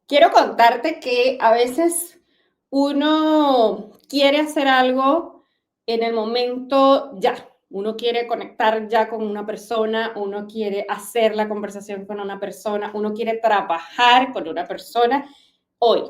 Quiero contarte que a veces uno quiere hacer algo en el momento ya. Uno quiere conectar ya con una persona, uno quiere hacer la conversación con una persona, uno quiere trabajar con una persona hoy.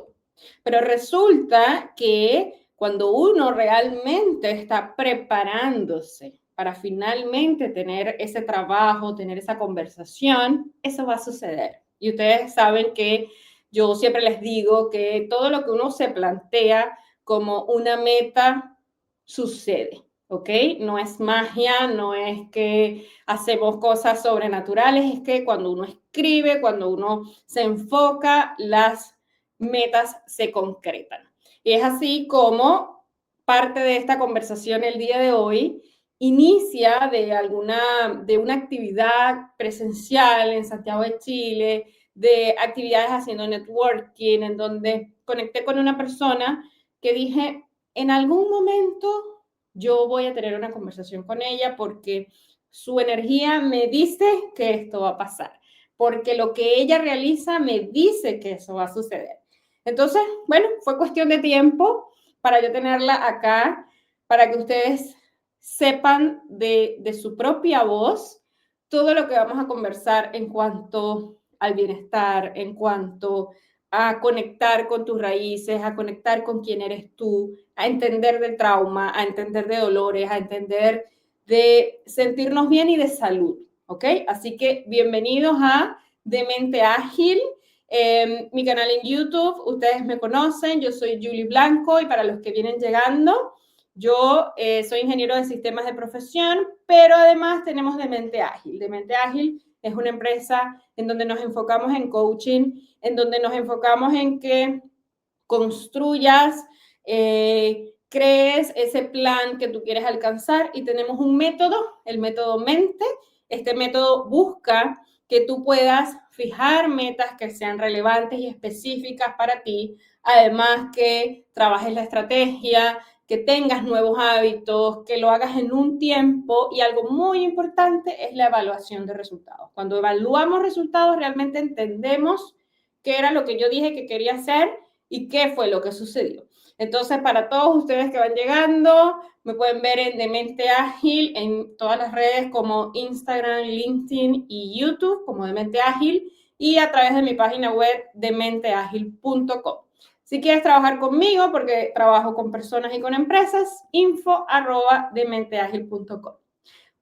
Pero resulta que cuando uno realmente está preparándose para finalmente tener ese trabajo, tener esa conversación, eso va a suceder. Y ustedes saben que yo siempre les digo que todo lo que uno se plantea como una meta sucede, ¿ok? No es magia, no es que hacemos cosas sobrenaturales, es que cuando uno escribe, cuando uno se enfoca, las metas se concretan. Y es así como parte de esta conversación el día de hoy inicia de una actividad presencial en Santiago de Chile, de actividades haciendo networking, en donde conecté con una persona que dije, en algún momento yo voy a tener una conversación con ella porque su energía me dice que esto va a pasar, porque lo que ella realiza me dice que eso va a suceder. Entonces, bueno, fue cuestión de tiempo para yo tenerla acá, para que ustedes sepan de su propia voz todo lo que vamos a conversar en cuanto al bienestar, en cuanto a conectar con tus raíces, a conectar con quién eres tú, a entender del trauma, a entender de dolores, a entender de sentirnos bien y de salud, ¿ok? Así que bienvenidos a De Mente Ágil, mi canal en YouTube, ustedes me conocen, yo soy Julie Blanco y para los que vienen llegando, yo soy ingeniero de sistemas de profesión, pero además tenemos De Mente Ágil. De Mente Ágil es una empresa en donde nos enfocamos en coaching, en donde nos enfocamos en que construyas, crees ese plan que tú quieres alcanzar y tenemos un método, el método Mente. Este método busca que tú puedas fijar metas que sean relevantes y específicas para ti, además que trabajes la estrategia, que tengas nuevos hábitos, que lo hagas en un tiempo y algo muy importante es la evaluación de resultados. Cuando evaluamos resultados realmente entendemos qué era lo que yo dije que quería hacer y qué fue lo que sucedió. Entonces, para todos ustedes que van llegando, me pueden ver en Demente Ágil en todas las redes como Instagram, LinkedIn y YouTube como Demente Ágil y a través de mi página web dementeagil.com. Si quieres trabajar conmigo, porque trabajo con personas y con empresas, info@dementeagil.com.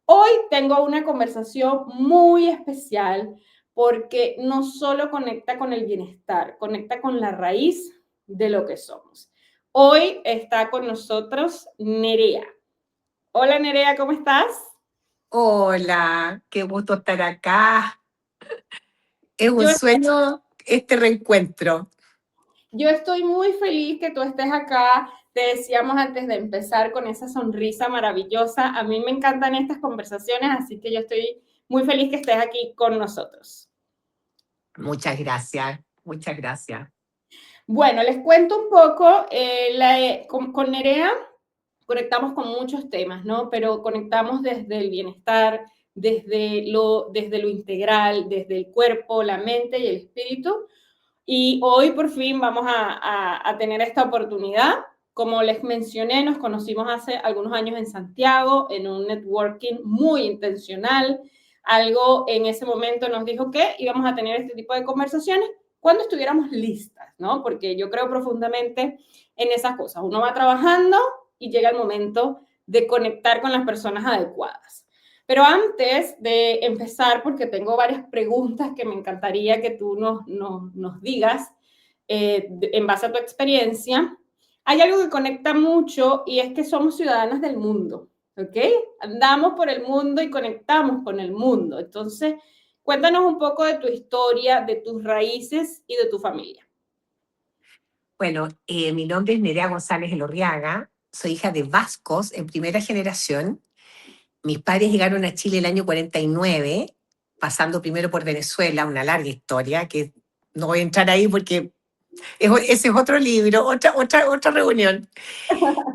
Hoy tengo una conversación muy especial porque no solo conecta con el bienestar, conecta con la raíz de lo que somos. Hoy está con nosotros Nerea. Hola Nerea, ¿cómo estás? Hola, qué gusto estar acá. Es un Yo, sueño este reencuentro. yo estoy muy feliz que tú estés acá. Te decíamos antes de empezar con esa sonrisa maravillosa. A mí me encantan estas conversaciones, así que yo estoy muy feliz que estés aquí con nosotros. Muchas gracias, muchas gracias. Bueno, les cuento un poco, con Nerea conectamos con muchos temas, ¿no? Pero conectamos desde el bienestar, desde lo integral, desde el cuerpo, la mente y el espíritu. Y hoy por fin vamos a tener esta oportunidad. Como les mencioné, nos conocimos hace algunos años en Santiago, en un networking muy intencional. Algo en ese momento nos dijo que íbamos a tener este tipo de conversaciones cuando estuviéramos listas, ¿no? Porque yo creo profundamente en esas cosas. Uno va trabajando y llega el momento de conectar con las personas adecuadas. Pero antes de empezar, porque tengo varias preguntas que me encantaría que tú nos digas en base a tu experiencia, hay algo que conecta mucho y es que somos ciudadanas del mundo, ¿ok? Andamos por el mundo y conectamos con el mundo. Entonces, cuéntanos un poco de tu historia, de tus raíces y de tu familia. Bueno, mi nombre es Nerea González Elorriaga, soy hija de vascos en primera generación. Mis padres llegaron a Chile el año 49, pasando primero por Venezuela, una larga historia que no voy a entrar ahí porque ese es otro libro, otra reunión.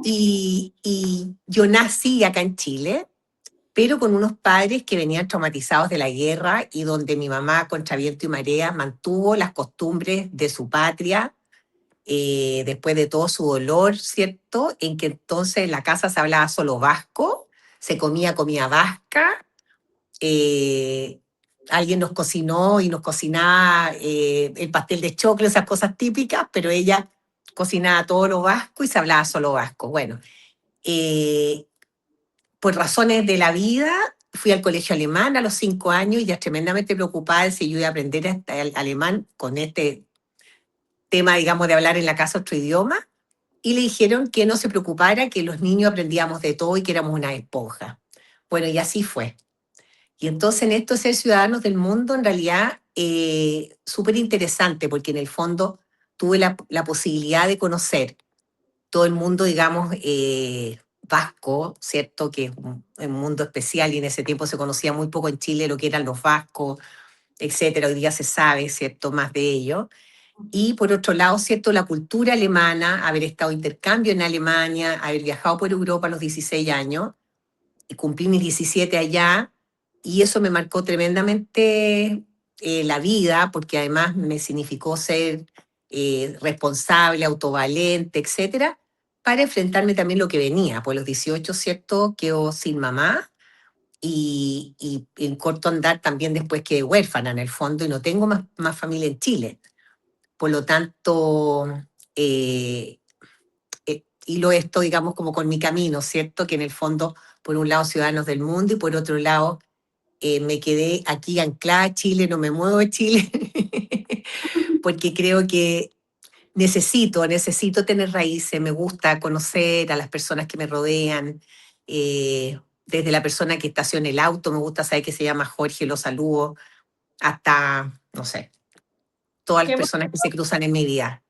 Y yo nací acá en Chile. pero con unos padres que venían traumatizados de la guerra y donde mi mamá, contra viento y marea, mantuvo las costumbres de su patria, después de todo su dolor, ¿cierto? En que entonces en la casa se hablaba solo vasco, se comía comida vasca, eh, alguien nos cocinó y nos cocinaba el pastel de choclo, esas cosas típicas, pero ella cocinaba todo lo vasco y se hablaba solo vasco. Bueno, eh, por razones de la vida, fui al colegio alemán a los 5 años y ya tremendamente preocupada de si yo iba a aprender el alemán con este tema, digamos, de hablar en la casa otro idioma. Y le dijeron que no se preocupara, que los niños aprendíamos de todo y que éramos una esponja. Bueno, y así fue. Y entonces en esto de ser ciudadanos del mundo, en realidad, súper interesante, porque en el fondo tuve la posibilidad de conocer todo el mundo, digamos, vasco, ¿cierto? Que es un mundo especial y en ese tiempo se conocía muy poco en Chile lo que eran los vascos, etcétera. Hoy día se sabe, ¿cierto? Más de ello. Y por otro lado, ¿cierto? La cultura alemana, haber estado de intercambio en Alemania, haber viajado por Europa a los 16 años, y cumplí mis 17 allá, y eso me marcó tremendamente la vida, porque además me significó ser responsable, autovalente, etcétera, para enfrentarme también lo que venía. Pues a los 18, ¿cierto? Quedo sin mamá y en corto andar también después quedé huérfana en el fondo y no tengo más familia en Chile. Por lo tanto, eh, hilo esto, digamos, como con mi camino, ¿cierto? Que en el fondo, por un lado, ciudadanos del mundo y por otro lado, me quedé aquí anclada a Chile, no me muevo de Chile, porque creo que necesito tener raíces, me gusta conocer a las personas que me rodean, desde la persona que estaciona el auto, me gusta saber que se llama Jorge, lo saludo, hasta, no sé, todas las Qué personas que se cruzan en mi vida.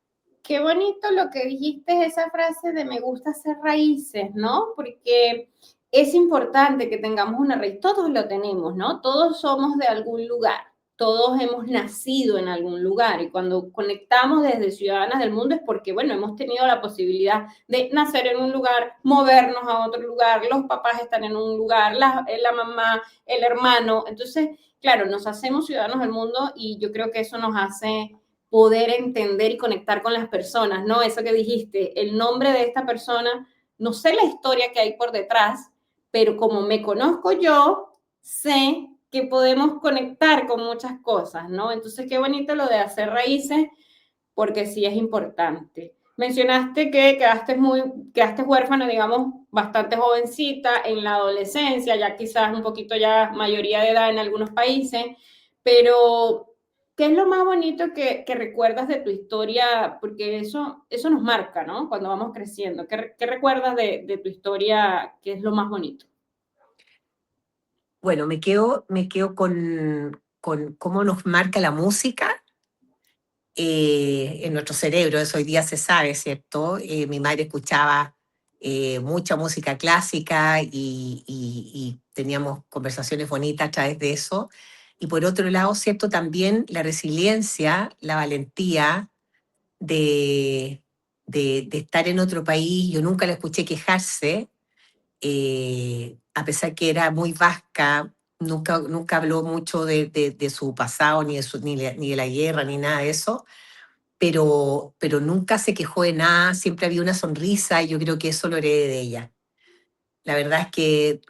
Qué bonito lo que dijiste, esa frase de me gusta hacer raíces, ¿no? Porque es importante que tengamos una raíz, todos lo tenemos, ¿no? Todos somos de algún lugar, todos hemos nacido en algún lugar y cuando conectamos desde Ciudadanas del Mundo es porque, bueno, hemos tenido la posibilidad de nacer en un lugar, movernos a otro lugar, los papás están en un lugar, la mamá, el hermano, entonces, claro, nos hacemos ciudadanos del mundo y yo creo que eso nos hace poder entender y conectar con las personas, ¿no? Eso que dijiste, el nombre de esta persona, no sé la historia que hay por detrás, pero como me conozco yo, sé que podemos conectar con muchas cosas, ¿no? Entonces, qué bonito lo de hacer raíces, porque sí es importante. Mencionaste que quedaste huérfana, digamos, bastante jovencita en la adolescencia, ya quizás un poquito ya mayoría de edad en algunos países, pero ¿qué es lo más bonito que recuerdas de tu historia? Porque eso nos marca, ¿no? Cuando vamos creciendo. ¿Qué recuerdas de tu historia? ¿Qué es lo más bonito? Bueno, me quedo con cómo nos marca la música en nuestro cerebro, eso hoy día se sabe, ¿cierto? Mi madre escuchaba mucha música clásica y teníamos conversaciones bonitas a través de eso. Y por otro lado, ¿cierto? También la resiliencia, la valentía de, de estar en otro país. Yo nunca la escuché quejarse, a pesar que era muy vasca, nunca habló mucho de su pasado, ni de la guerra, ni nada de eso, pero nunca se quejó de nada, siempre había una sonrisa y yo creo que eso lo heredé de ella. La verdad es que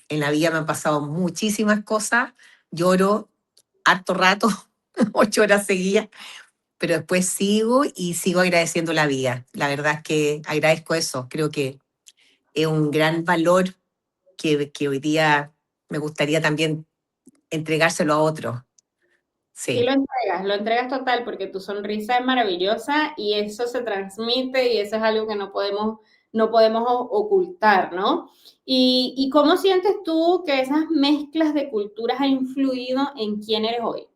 en la vida me han pasado muchísimas cosas, lloro harto rato, 8 horas seguidas, pero después sigo y sigo agradeciendo la vida. La verdad es que agradezco eso, creo que es un gran valor que hoy día me gustaría también entregárselo a otros. Sí, Sí. lo entregas total porque tu sonrisa es maravillosa y eso se transmite y eso es algo que no podemos ocultar, ¿no? ¿Y cómo sientes tú que esas mezclas de culturas han influido en quién eres hoy?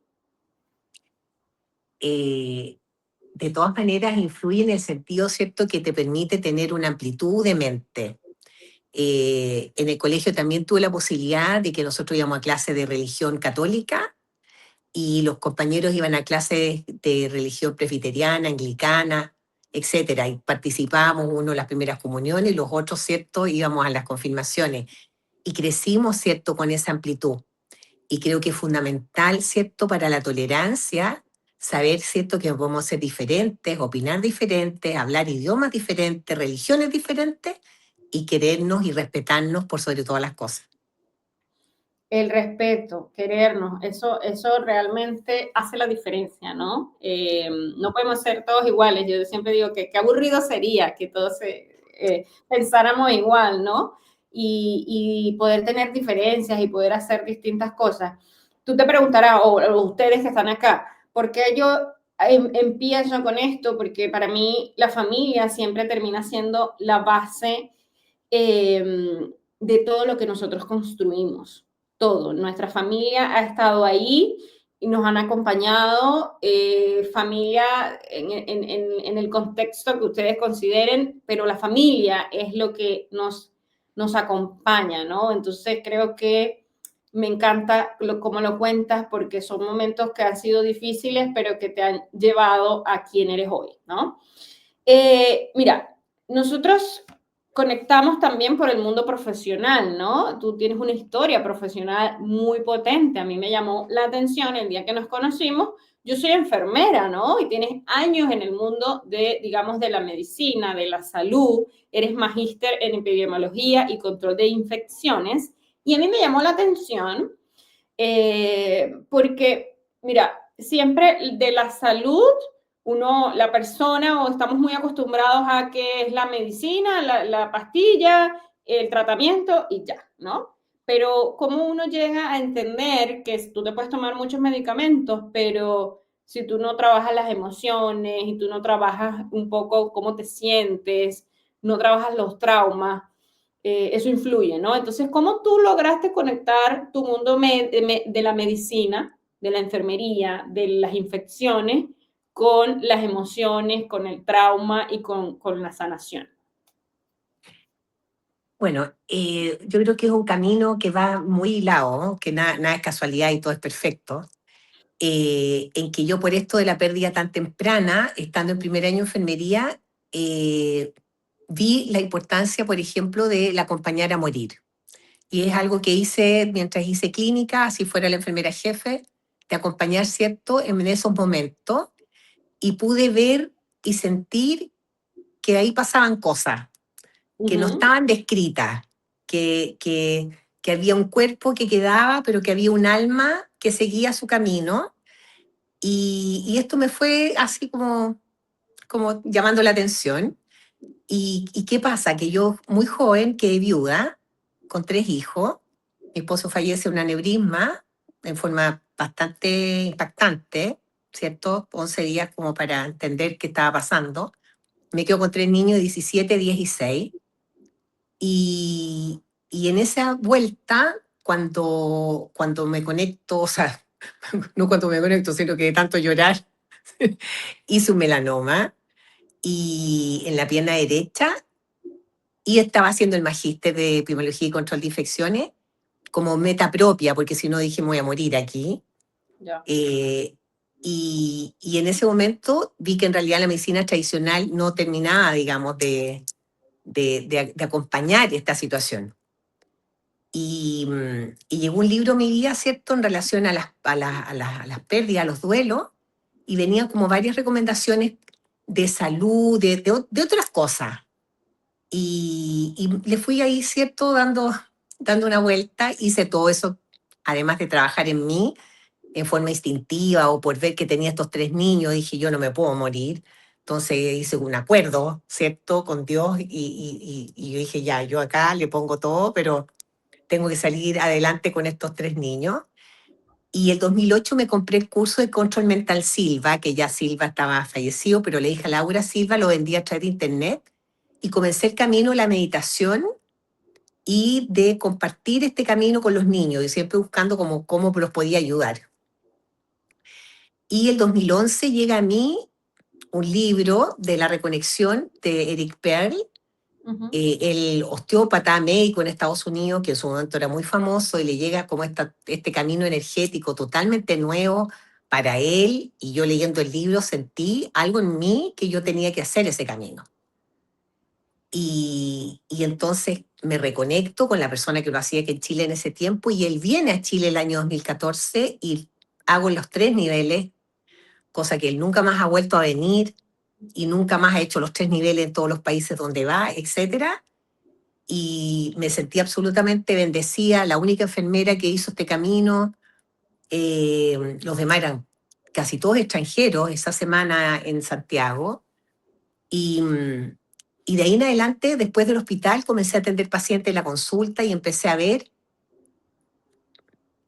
Eh, de todas maneras, influye en el sentido, ¿cierto?, que te permite tener una amplitud de mente. En el colegio también tuve la posibilidad de que nosotros íbamos a clases de religión católica y los compañeros iban a clases de religión presbiteriana, anglicana, etcétera, y participábamos uno en las primeras comuniones y los otros, ¿cierto?, íbamos a las confirmaciones. y crecimos, ¿cierto?, con esa amplitud. Y creo que es fundamental, ¿cierto?, para la tolerancia, saber, ¿cierto?, que podemos ser diferentes, opinar diferentes, hablar idiomas diferentes, religiones diferentes, y querernos y respetarnos por sobre todas las cosas. El respeto, querernos, eso realmente hace la diferencia, ¿no? No podemos ser todos iguales. Yo siempre digo que qué aburrido sería que todos pensáramos igual, ¿no? Y poder tener diferencias y poder hacer distintas cosas. Tú te preguntarás, o ustedes que están acá, ¿por qué yo empiezo con esto? Porque para mí la familia siempre termina siendo la base de todo lo que nosotros construimos. Todo. Nuestra familia ha estado ahí y nos han acompañado, familia en el contexto que ustedes consideren, pero la familia es lo que nos acompaña, ¿no? Entonces creo que me encanta cómo lo cuentas porque son momentos que han sido difíciles, pero que te han llevado a quien eres hoy, ¿no? Mira, nosotros conectamos también por el mundo profesional, ¿no? Tú tienes una historia profesional muy potente. A mí me llamó la atención el día que nos conocimos. Yo soy enfermera, ¿no? Y tienes años en el mundo de, digamos, de la medicina, de la salud. Eres magíster en epidemiología y control de infecciones. Y a mí me llamó la atención porque, mira, siempre de la salud la persona, o estamos muy acostumbrados a que es la medicina, la pastilla, el tratamiento y ya, ¿no? Pero cómo uno llega a entender que tú te puedes tomar muchos medicamentos, pero si tú no trabajas las emociones y tú no trabajas un poco cómo te sientes, no trabajas los traumas, eso influye, ¿no? Entonces, ¿cómo tú lograste conectar tu mundo de la medicina, de la enfermería, de las infecciones, con las emociones, con el trauma y con la sanación? Bueno, yo creo que es un camino que va muy hilado, ¿no? Que nada es casualidad y todo es perfecto. En que yo por esto de la pérdida tan temprana, estando en primer año de enfermería, eh, vi la importancia, por ejemplo, de la acompañar a morir. Y es algo que hice mientras hice clínica, así fuera la enfermera jefe, de acompañar, ¿cierto?, en esos momentos. Y pude ver y sentir que ahí pasaban cosas, que no Ujú. estaban descritas, que había un cuerpo que quedaba, pero que había un alma que seguía su camino. Y esto me fue así como llamando la atención. ¿Y qué pasa? Que yo, muy joven, quedé viuda, con 3 hijos. Mi esposo fallece de un aneurisma en forma bastante impactante, ¿cierto? 11 días como para entender qué estaba pasando. Me quedo con 3 niños de 17, 10 y 6. Y en esa vuelta, cuando me conecto, o sea, no cuando me conecto, sino que de tanto llorar, hice un melanoma y en la pierna derecha, y estaba haciendo el magíster de epidemiología y control de infecciones como meta propia, porque si no dije me voy a morir aquí. Ya. Eh, y en ese momento vi que en realidad la medicina tradicional no terminaba, digamos, de acompañar esta situación. Y llegó un libro a mi vida, ¿cierto?, en relación a las pérdidas, a los duelos, y venían como varias recomendaciones de salud, de otras cosas. Y le fui ahí, ¿cierto?, dando una vuelta, hice todo eso, además de trabajar en mí en forma instintiva o por ver que tenía estos 3 niños, dije yo no me puedo morir. Entonces hice un acuerdo, ¿cierto?, con Dios y yo dije ya, yo acá le pongo todo, pero tengo que salir adelante con estos 3 niños. Y el 2008 me compré el curso de Control Mental Silva, que ya Silva estaba fallecido, pero le dije a Laura Silva, lo vendía a través de internet, y comencé el camino de la meditación y de compartir este camino con los niños, y siempre buscando cómo los podía ayudar. Y el 2011 llega a mí un libro de la reconexión de Eric Pearl, Ujú. el osteópata médico en Estados Unidos, que en su momento era muy famoso, y le llega como este camino energético totalmente nuevo para él, y yo leyendo el libro sentí algo en mí que yo tenía que hacer ese camino. Y entonces me reconecto con la persona que lo hacía aquí en Chile en ese tiempo y él viene a Chile el año 2014 y hago los 3 niveles, cosa que él nunca más ha vuelto a venir y nunca más ha hecho los 3 niveles en todos los países donde va, etcétera. Y me sentí absolutamente bendecida, la única enfermera que hizo este camino. Los demás eran casi todos extranjeros esa semana en Santiago. Y, y de ahí en adelante, después del hospital, comencé a atender pacientes en la consulta y empecé a ver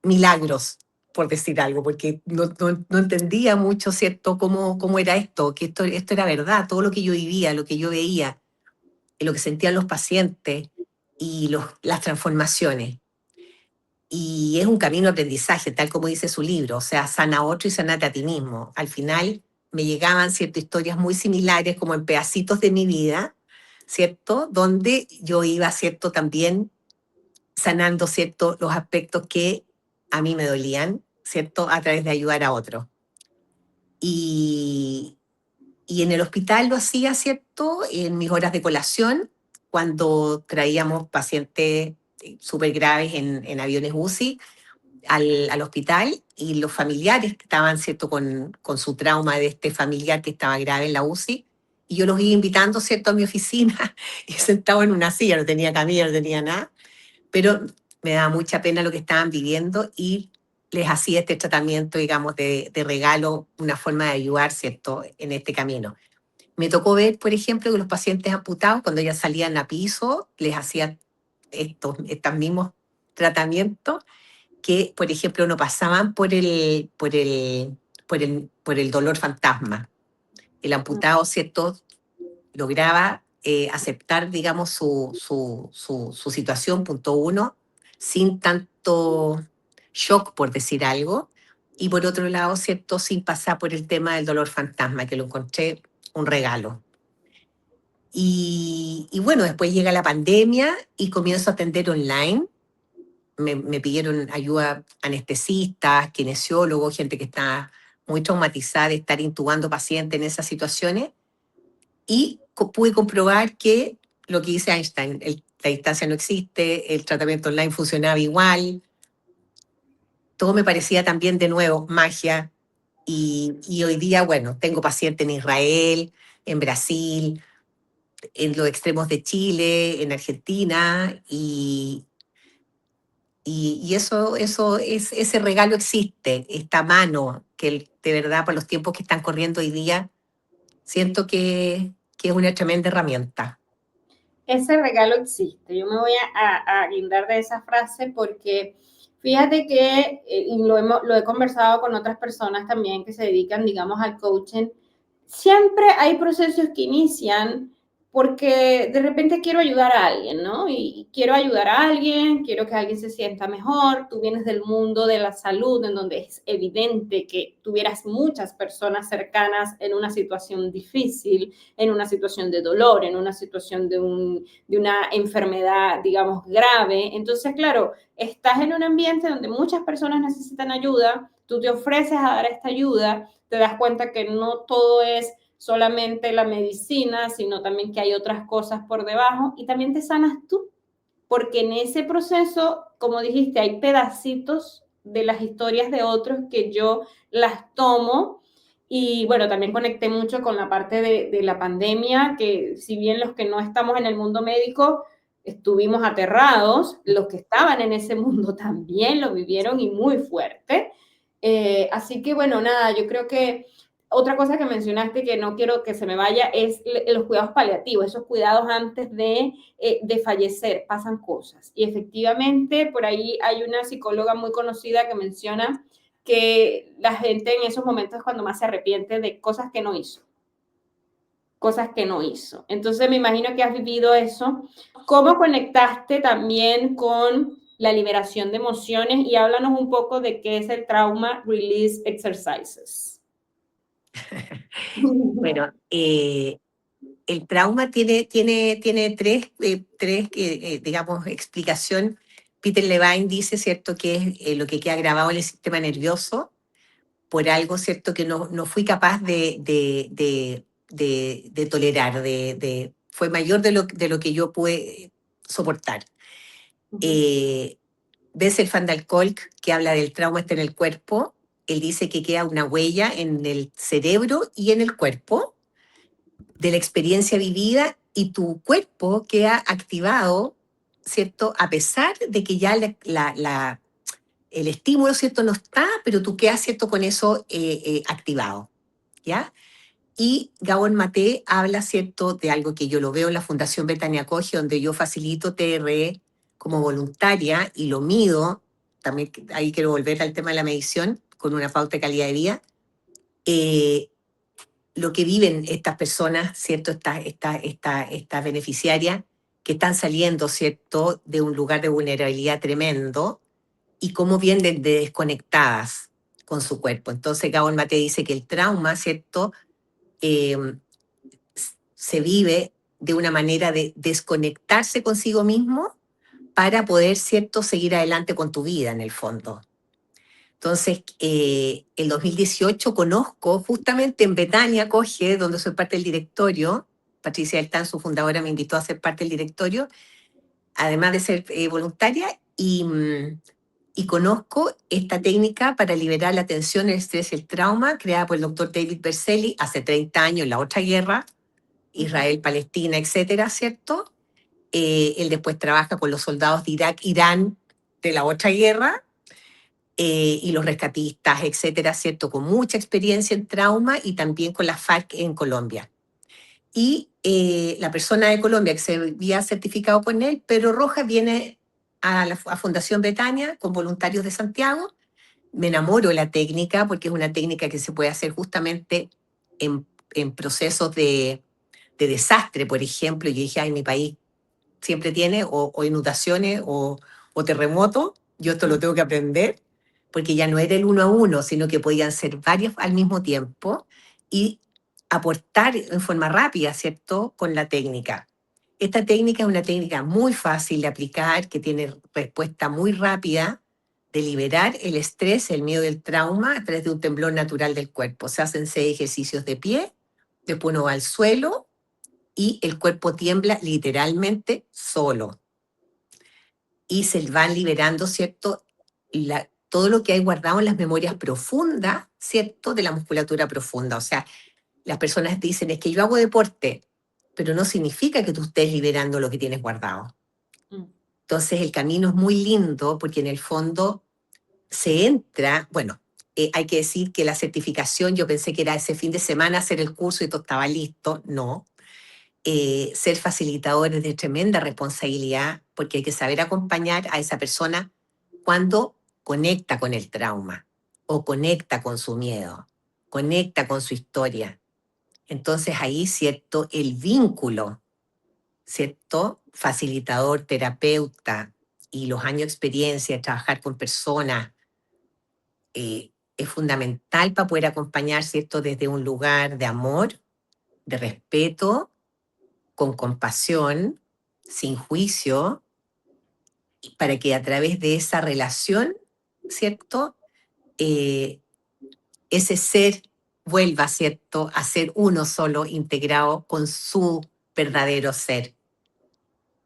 milagros, por decir algo, porque no entendía mucho, ¿cierto?, cómo era esto, que esto era verdad, todo lo que yo vivía, lo que yo veía, lo que sentían los pacientes y las transformaciones. Y es un camino de aprendizaje, tal como dice su libro, o sea, sana a otro y sanate a ti mismo. Al final me llegaban ciertas historias muy similares, como en pedacitos de mi vida, ¿cierto? Donde yo iba, ¿cierto?, también sanando, ¿cierto?, los aspectos que a mí me dolían, ¿cierto?, a través de ayudar a otros. Y, y en el hospital lo hacía, ¿cierto?, en mis horas de colación, cuando traíamos pacientes súper graves en aviones UCI, al hospital y los familiares que estaban, ¿cierto?, con su trauma de este familiar que estaba grave en la UCI. Y yo los iba invitando, ¿cierto?, a mi oficina y sentado en una silla, no tenía camilla, no tenía nada, pero me daba mucha pena lo que estaban viviendo y les hacía este tratamiento, digamos, de regalo, una forma de ayudar, ¿cierto?, en este camino. Me tocó ver, por ejemplo, que los pacientes amputados, cuando ya salían a piso, les hacía estos mismos tratamientos que, por ejemplo, no pasaban por el dolor fantasma. El amputado, ¿cierto?, lograba aceptar, digamos, su situación, punto uno, sin tanto shock, por decir algo. Y por otro lado, ¿cierto?, sin pasar por el tema del dolor fantasma, que lo encontré un regalo. Y bueno, después llega la pandemia y comienzo a atender online. Me pidieron ayuda anestesistas, kinesiólogos, gente que está muy traumatizada de estar intubando pacientes en esas situaciones. Y pude comprobar que lo que dice Einstein, la distancia no existe, el tratamiento online funcionaba igual, todo me parecía también de nuevo magia. Y hoy día, bueno, tengo pacientes en Israel, en Brasil, en los extremos de Chile, en Argentina, y ese regalo existe, esta mano, que de verdad, por los tiempos que están corriendo hoy día, siento que es una tremenda herramienta. Ese regalo existe. Yo me voy a guindar de esa frase porque fíjate que, y lo he conversado con otras personas también que se dedican, digamos, al coaching, siempre hay procesos que inician porque de repente quiero ayudar a alguien, ¿no? Y quiero ayudar a alguien, quiero que alguien se sienta mejor. Tú vienes del mundo de la salud, en donde es evidente que tuvieras muchas personas cercanas en una situación difícil, en una situación de dolor, en una situación de una enfermedad, digamos, grave. Entonces, claro, estás en un ambiente donde muchas personas necesitan ayuda, tú te ofreces a dar esta ayuda, te das cuenta que no todo es solamente la medicina, sino también que hay otras cosas por debajo y también te sanas tú, porque en ese proceso, como dijiste, hay pedacitos de las historias de otros que yo las tomo y bueno, también conecté mucho con la parte de la pandemia, que si bien los que no estamos en el mundo médico estuvimos aterrados, los que estaban en ese mundo también lo vivieron y muy fuerte. Así que bueno, nada, yo creo que otra cosa que mencionaste que no quiero que se me vaya es los cuidados paliativos, esos cuidados antes de fallecer, pasan cosas. Y efectivamente, por ahí hay una psicóloga muy conocida que menciona que la gente en esos momentos es cuando más se arrepiente de cosas que no hizo, cosas que no hizo. Entonces me imagino que has vivido eso. ¿Cómo conectaste también con la liberación de emociones? Y háblanos un poco de qué es el Trauma Release Exercises. Bueno, el trauma tiene tres digamos, explicación. Peter Levine dice, ¿cierto?, que es lo que queda grabado en el sistema nervioso por algo, ¿cierto?, que no fui capaz de tolerar, fue mayor de lo que yo pude soportar. Ujú. Bessel van der Kolk, que habla del trauma está en el cuerpo, él dice que queda una huella en el cerebro y en el cuerpo de la experiencia vivida y tu cuerpo queda activado, ¿cierto? A pesar de que ya el estímulo, ¿cierto? No está, pero tú quedas, ¿cierto? Con eso activado, ¿ya? Y Gabor Maté habla, ¿cierto?, de algo que yo lo veo en la Fundación Betania Coge, donde yo facilito TRE como voluntaria y lo mido. También ahí quiero volver al tema de la medición con una pauta de calidad de vida. Eh, lo que viven estas personas, ¿cierto?, estas beneficiarias que están saliendo, ¿cierto?, de un lugar de vulnerabilidad tremendo y cómo vienen desconectadas con su cuerpo. Entonces, Gabor Maté dice que el trauma, ¿cierto?, eh, se vive de una manera de desconectarse consigo mismo para poder, ¿cierto?, seguir adelante con tu vida en el fondo. Entonces, el 2018 conozco justamente en Betania Coge, donde soy parte del directorio, Patricia Altán, su fundadora, me invitó a ser parte del directorio, además de ser voluntaria, y conozco esta técnica para liberar la tensión, el estrés y el trauma, creada por el doctor David Berceli hace 30 años en la otra guerra, Israel, Palestina, etcétera, ¿cierto? Él después trabaja con los soldados de Irak, Irán, de la otra guerra, y los rescatistas, etcétera, ¿cierto? Con mucha experiencia en trauma y también con las FARC en Colombia. Y la persona de Colombia que se había certificado con él, Pedro Rojas, viene a Fundación Betania con voluntarios de Santiago. Me enamoro de la técnica porque es una técnica que se puede hacer justamente en procesos de desastre, por ejemplo. Yo dije, ay, mi país siempre tiene o inundaciones o terremotos. Yo esto lo tengo que aprender porque ya no era el uno a uno, sino que podían ser varios al mismo tiempo y aportar en forma rápida, ¿cierto?, con la técnica. Esta técnica es una técnica muy fácil de aplicar, que tiene respuesta muy rápida de liberar el estrés, el miedo y el trauma a través de un temblor natural del cuerpo. Se hacen 6 ejercicios de pie, después uno va al suelo y el cuerpo tiembla literalmente solo. Y se van liberando, ¿cierto?, todo lo que hay guardado en las memorias profundas, ¿cierto?, de la musculatura profunda. O sea, las personas dicen, es que yo hago deporte, pero no significa que tú estés liberando lo que tienes guardado. Mm. Entonces, el camino es muy lindo porque en el fondo se entra, bueno, hay que decir que la certificación, yo pensé que era ese fin de semana hacer el curso y todo estaba listo. No, ser facilitador es de tremenda responsabilidad porque hay que saber acompañar a esa persona cuando conecta con el trauma o conecta con su miedo, conecta con su historia. Entonces ahí, ¿cierto? El vínculo, ¿cierto? Facilitador, terapeuta y los años de experiencia de trabajar con personas es fundamental para poder acompañar, ¿cierto? Desde un lugar de amor, de respeto, con compasión, sin juicio, para que a través de esa relación, ¿cierto? Eh, ese ser vuelva, ¿cierto?, a ser uno solo, integrado con su verdadero ser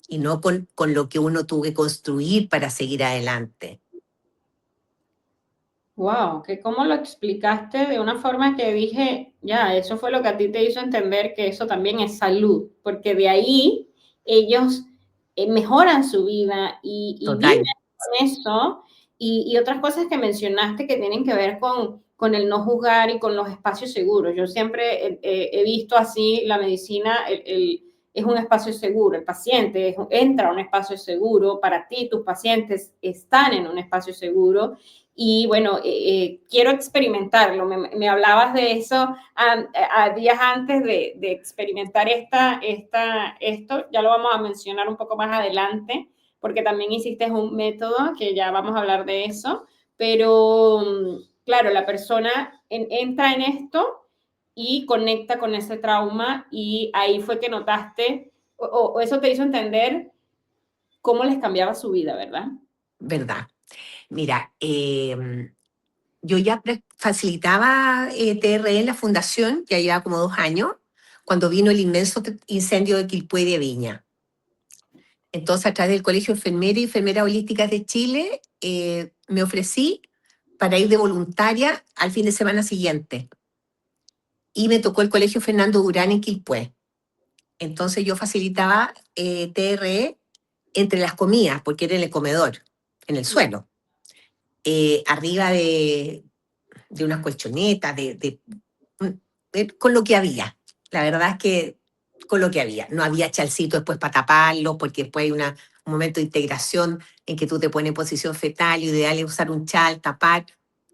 y no con lo que uno tuvo que construir para seguir adelante. Wow, que cómo lo explicaste de una forma que dije, ya, eso fue lo que a ti te hizo entender que eso también es salud, porque de ahí ellos mejoran su vida y viven Total, con eso y otras cosas que mencionaste que tienen que ver con el no juzgar y con los espacios seguros. Yo siempre he visto así la medicina, es un espacio seguro, el paciente entra a un espacio seguro, para ti tus pacientes están en un espacio seguro y bueno, quiero experimentarlo. Me hablabas de eso a días antes de experimentar esto, ya lo vamos a mencionar un poco más adelante, porque también hiciste un método que ya vamos a hablar de eso, pero claro, la persona entra en esto y conecta con ese trauma y ahí fue que notaste, o eso te hizo entender cómo les cambiaba su vida, ¿verdad? ¿verdad? Mira, yo ya facilitaba TRE en la fundación, ya llevaba como 2 años, cuando vino el inmenso incendio de Quilpué de Viña. Entonces, a través del Colegio de Enfermeras y Enfermeras Holísticas de Chile, me ofrecí para ir de voluntaria al fin de semana siguiente. Y me tocó el Colegio Fernando Durán en Quilpué. Entonces yo facilitaba TRE entre las comidas, porque era en el comedor, en el suelo, arriba de unas colchonetas, con lo que había. La verdad es que con lo que había. No había chalcito después para taparlo, porque después hay un momento de integración en que tú te pones en posición fetal, lo ideal es usar un chal, tapar.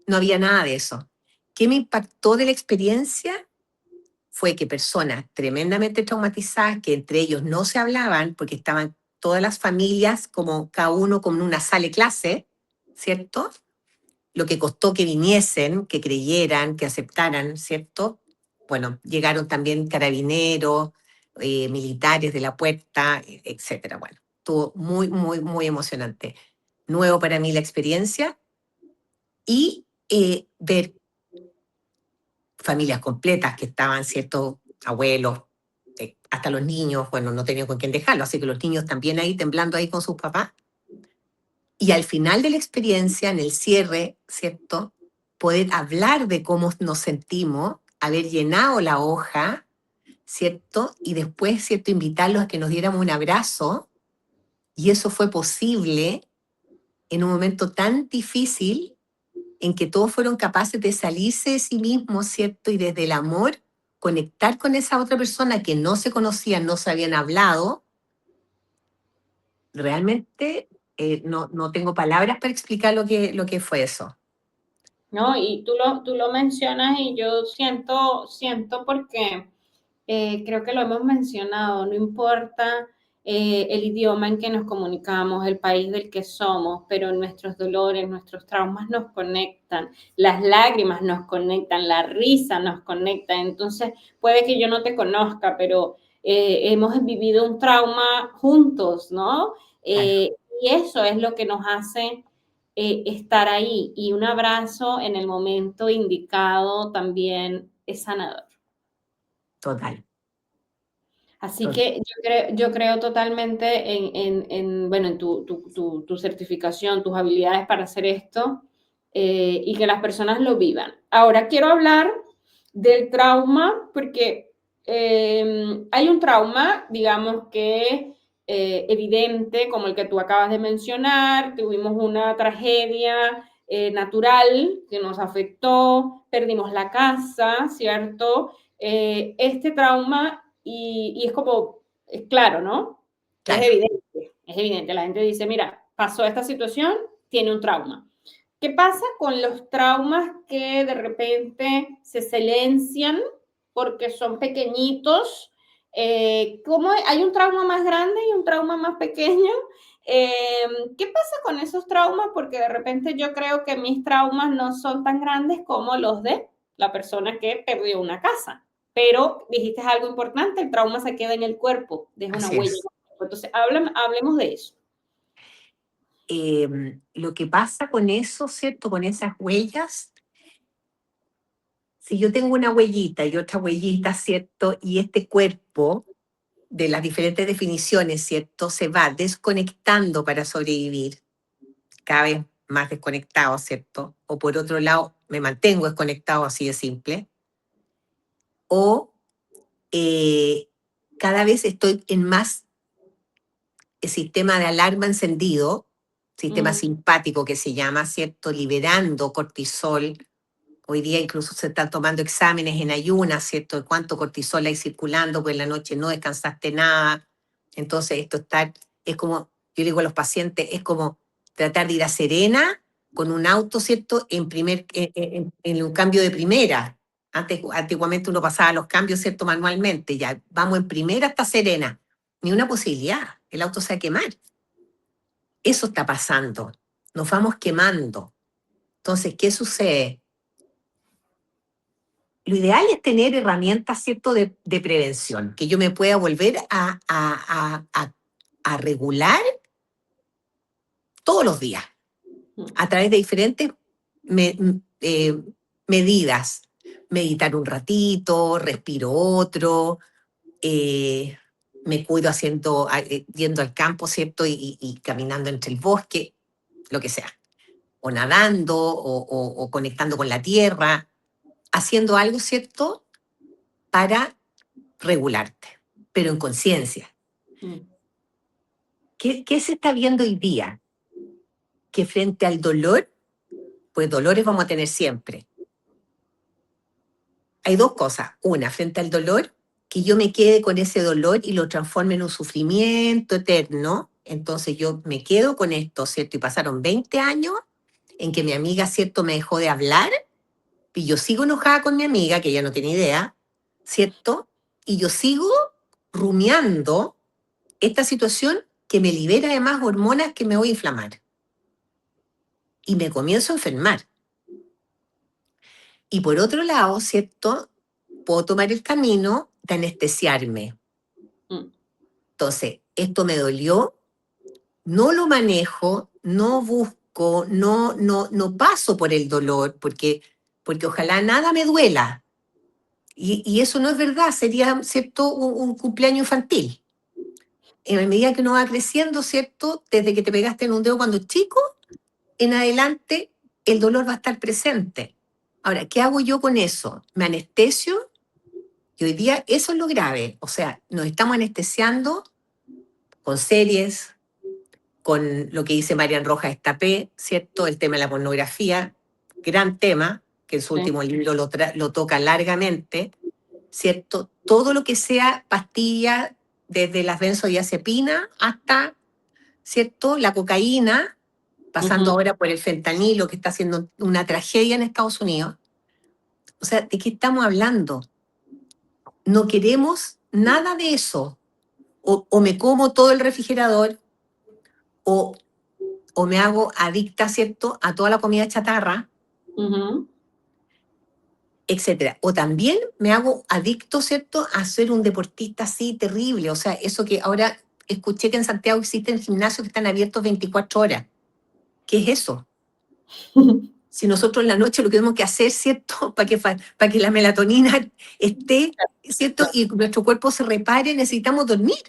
No había nada de eso. ¿Qué me impactó de la experiencia? Fue que personas tremendamente traumatizadas, que entre ellos no se hablaban, porque estaban todas las familias, como cada uno con una sala de clase, ¿cierto? Lo que costó que viniesen, que creyeran, que aceptaran, ¿cierto? Bueno, llegaron también carabineros, militares de la puerta, etcétera. Bueno, estuvo muy, muy, muy emocionante. Nuevo para mí la experiencia y ver familias completas que estaban, ¿cierto? Abuelos, hasta los niños, bueno, no tenían con quién dejarlo, así que los niños también ahí temblando ahí con sus papás. Y al final de la experiencia, en el cierre, ¿cierto? Poder hablar de cómo nos sentimos, haber llenado la hoja, ¿cierto? Y después, ¿cierto? Invitarlos a que nos diéramos un abrazo. Y eso fue posible en un momento tan difícil en que todos fueron capaces de salirse de sí mismos, ¿cierto? Y desde el amor, conectar con esa otra persona que no se conocían, no se habían hablado. Realmente no tengo palabras para explicar lo que fue eso. ¿No? Y tú lo mencionas y yo siento porque creo que lo hemos mencionado, no importa el idioma en que nos comunicamos, el país del que somos, pero nuestros dolores, nuestros traumas nos conectan, las lágrimas nos conectan, la risa nos conecta. Entonces, puede que yo no te conozca, pero hemos vivido un trauma juntos, ¿no? Claro, Y eso es lo que nos hace estar ahí. Y un abrazo en el momento indicado también es sanador. total. Así Total. que yo creo totalmente bueno, en tu certificación, tus habilidades para hacer esto y que las personas lo vivan. Ahora quiero hablar del trauma porque hay un trauma, digamos que evidente, como el que tú acabas de mencionar. Tuvimos una tragedia natural que nos afectó, perdimos la casa, ¿cierto? Este trauma y es como, es claro, ¿no? Claro. Es evidente. La gente dice, mira, pasó esta situación, tiene un trauma. ¿Qué pasa con los traumas que de repente se silencian porque son pequeñitos? ¿Cómo hay un trauma más grande y un trauma más pequeño? ¿Qué pasa con esos traumas? Porque de repente yo creo que mis traumas no son tan grandes como los de la persona que perdió una casa. Pero dijiste algo importante, el trauma se queda en el cuerpo, deja una Así huella. es. Entonces, hablemos de eso. Lo que pasa con eso, ¿cierto? Con esas huellas, si yo tengo una huellita y otra huellita, ¿cierto? Y este cuerpo de las diferentes definiciones, ¿cierto? Se va desconectando para sobrevivir, cada vez más desconectado, ¿cierto? O por otro lado, me mantengo desconectado, así de simple. O cada vez estoy en más sistema de alarma encendido, sistema Mm, simpático que se llama, ¿cierto? Liberando cortisol. Hoy día incluso se están tomando exámenes en ayunas, ¿cierto? De cuánto cortisol hay circulando, pues en la noche no descansaste nada. Entonces es como, yo digo a los pacientes, es como tratar de ir a Serena con un auto, ¿cierto? En un cambio de primera. Antiguamente uno pasaba los cambios, ¿cierto? Manualmente, ya vamos en primera hasta Serena. Ni una posibilidad, el auto se va a quemar. Eso está pasando, nos vamos quemando. Entonces, ¿qué sucede? Lo ideal es tener herramientas, ¿cierto?, de prevención, que yo me pueda volver a regular todos los días mm. a través de diferentes me- eh, medidas. Meditar un ratito, respiro otro, eh, me cuido yendo al campo, ¿cierto? Y caminando entre el bosque, lo que sea. O nadando, o conectando con la tierra, haciendo algo, ¿cierto? Para regularte, pero en conciencia. Mm. ¿Qué se está viendo hoy día? Que frente al dolor, pues dolores vamos a tener siempre. Hay dos cosas. Una, frente al dolor, que yo me quede con ese dolor y lo transforme en un sufrimiento eterno. Entonces yo me quedo con esto, ¿cierto? Y pasaron 20 años en que mi amiga, ¿cierto?, me dejó de hablar y yo sigo enojada con mi amiga, que ella no tiene idea, ¿cierto? Y yo sigo rumiando esta situación que me libera además hormonas que me voy a inflamar. Y me comienzo a enfermar. Y por otro lado, ¿cierto? Puedo tomar el camino de anestesiarme. Mm. Entonces, esto me dolió, no lo manejo, no busco, no paso por el dolor, porque ojalá nada me duela. Y eso no es verdad, sería, ¿cierto?, un cumpleaños infantil. En la medida que uno va creciendo, ¿cierto?, desde que te pegaste en un dedo cuando chico, en adelante el dolor va a estar presente. Ahora, ¿qué hago yo con eso? ¿Me anestesio? Y hoy día eso es lo grave. O sea, nos estamos anestesiando con series, con lo que dice Marian Rojas Estapé, ¿cierto? El tema de la pornografía, gran tema, que en su Sí. último libro lo toca largamente, ¿cierto? Todo lo que sea pastillas, desde las benzodiazepinas hasta, ¿cierto?, la cocaína, pasando Ujú. ahora por el fentanilo, que está haciendo una tragedia en Estados Unidos. O sea, ¿de qué estamos hablando? No queremos nada de eso. O me como todo el refrigerador, o, o me hago adicta, ¿cierto?, a toda la comida chatarra, Ujú. etcétera. O también me hago adicto, ¿cierto?, a ser un deportista así terrible. O sea, eso que ahora escuché que en Santiago existen gimnasios que están abiertos 24 horas. ¿Qué es eso? Si nosotros en la noche lo que tenemos que hacer, ¿cierto?, para que la melatonina esté, ¿cierto?, y nuestro cuerpo se repare, necesitamos dormir.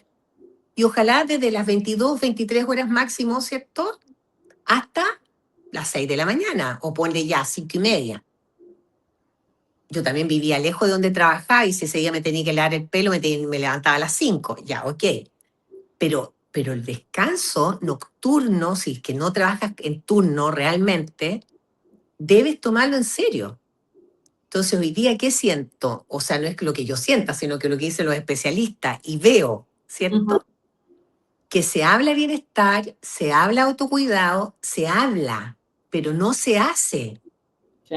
Y ojalá desde las 22, 23 horas máximo, ¿cierto?, hasta las 6 de la mañana, o ponle ya 5:30. Yo también vivía lejos de donde trabajaba y si ese día me tenía que lavar el pelo, me levantaba a las 5, ya, ok. Pero el descanso nocturno, si es que no trabajas en turno realmente, debes tomarlo en serio. Entonces, hoy día, ¿qué siento? O sea, no es lo que yo sienta, sino que lo que dicen los especialistas y veo, Ujú. ¿cierto? Que se habla bienestar, se habla autocuidado, se habla, pero no se hace. Sí.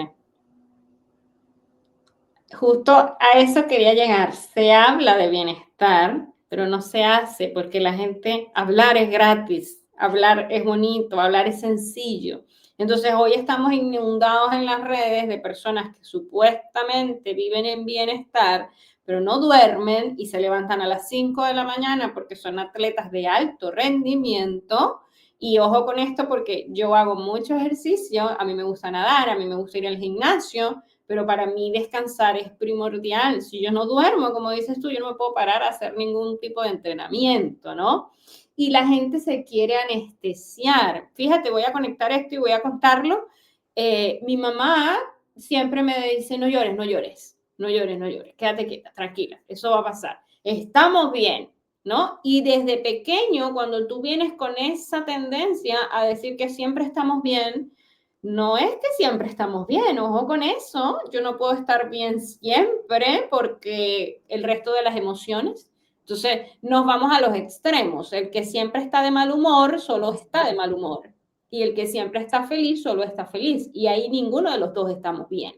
Justo a eso quería llegar. Se habla de bienestar, pero no se hace porque la gente, hablar es gratis, hablar es bonito, hablar es sencillo. Entonces hoy estamos inundados en las redes de personas que supuestamente viven en bienestar, pero no duermen y se levantan a las 5 de la mañana porque son atletas de alto rendimiento. Y ojo con esto porque yo hago mucho ejercicio, a mí me gusta nadar, a mí me gusta ir al gimnasio, pero para mí descansar es primordial. Si yo no duermo, como dices tú, yo no me puedo parar a hacer ningún tipo de entrenamiento, ¿no? Y la gente se quiere anestesiar. Fíjate, voy a conectar esto y voy a contarlo. Mi mamá siempre me dice, no llores, no llores, no llores, no llores, quédate quieta, tranquila, eso va a pasar. Estamos bien, ¿no? Y desde pequeño, cuando tú vienes con esa tendencia a decir que siempre estamos bien, no es que siempre estamos bien, ojo con eso. Yo no puedo estar bien siempre porque el resto de las emociones. Entonces, nos vamos a los extremos. El que siempre está de mal humor, solo está de mal humor. Y el que siempre está feliz, solo está feliz. Y ahí ninguno de los dos estamos bien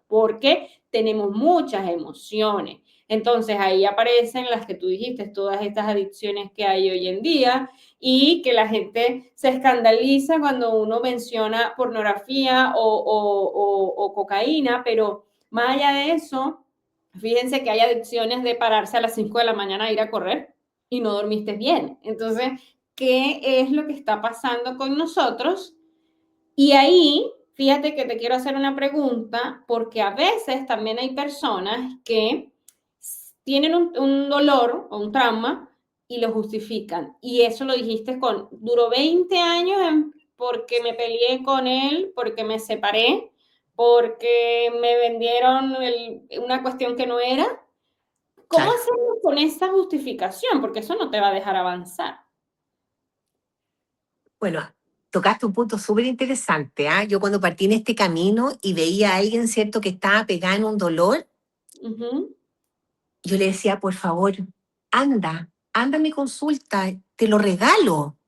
porque tenemos muchas emociones. Entonces ahí aparecen las que tú dijiste, todas estas adicciones que hay hoy en día y que la gente se escandaliza cuando uno menciona pornografía o cocaína, pero más allá de eso, fíjense que hay adicciones de pararse a las 5 de la mañana a ir a correr y no dormiste bien. Entonces, ¿qué es lo que está pasando con nosotros? Y ahí, fíjate que te quiero hacer una pregunta, porque a veces también hay personas que tienen un dolor o un trauma y lo justifican. Y eso lo dijiste duró 20 años porque me peleé con él, porque me separé, porque me vendieron una cuestión que no era. ¿Cómo Claro. hacerlo con esa justificación? Porque eso no te va a dejar avanzar. Bueno, tocaste un punto súper interesante, ¿ah? Yo cuando partí en este camino y veía a alguien, ¿cierto?, que estaba pegada en un dolor, Ujú, yo le decía, por favor, anda a mi consulta, te lo regalo.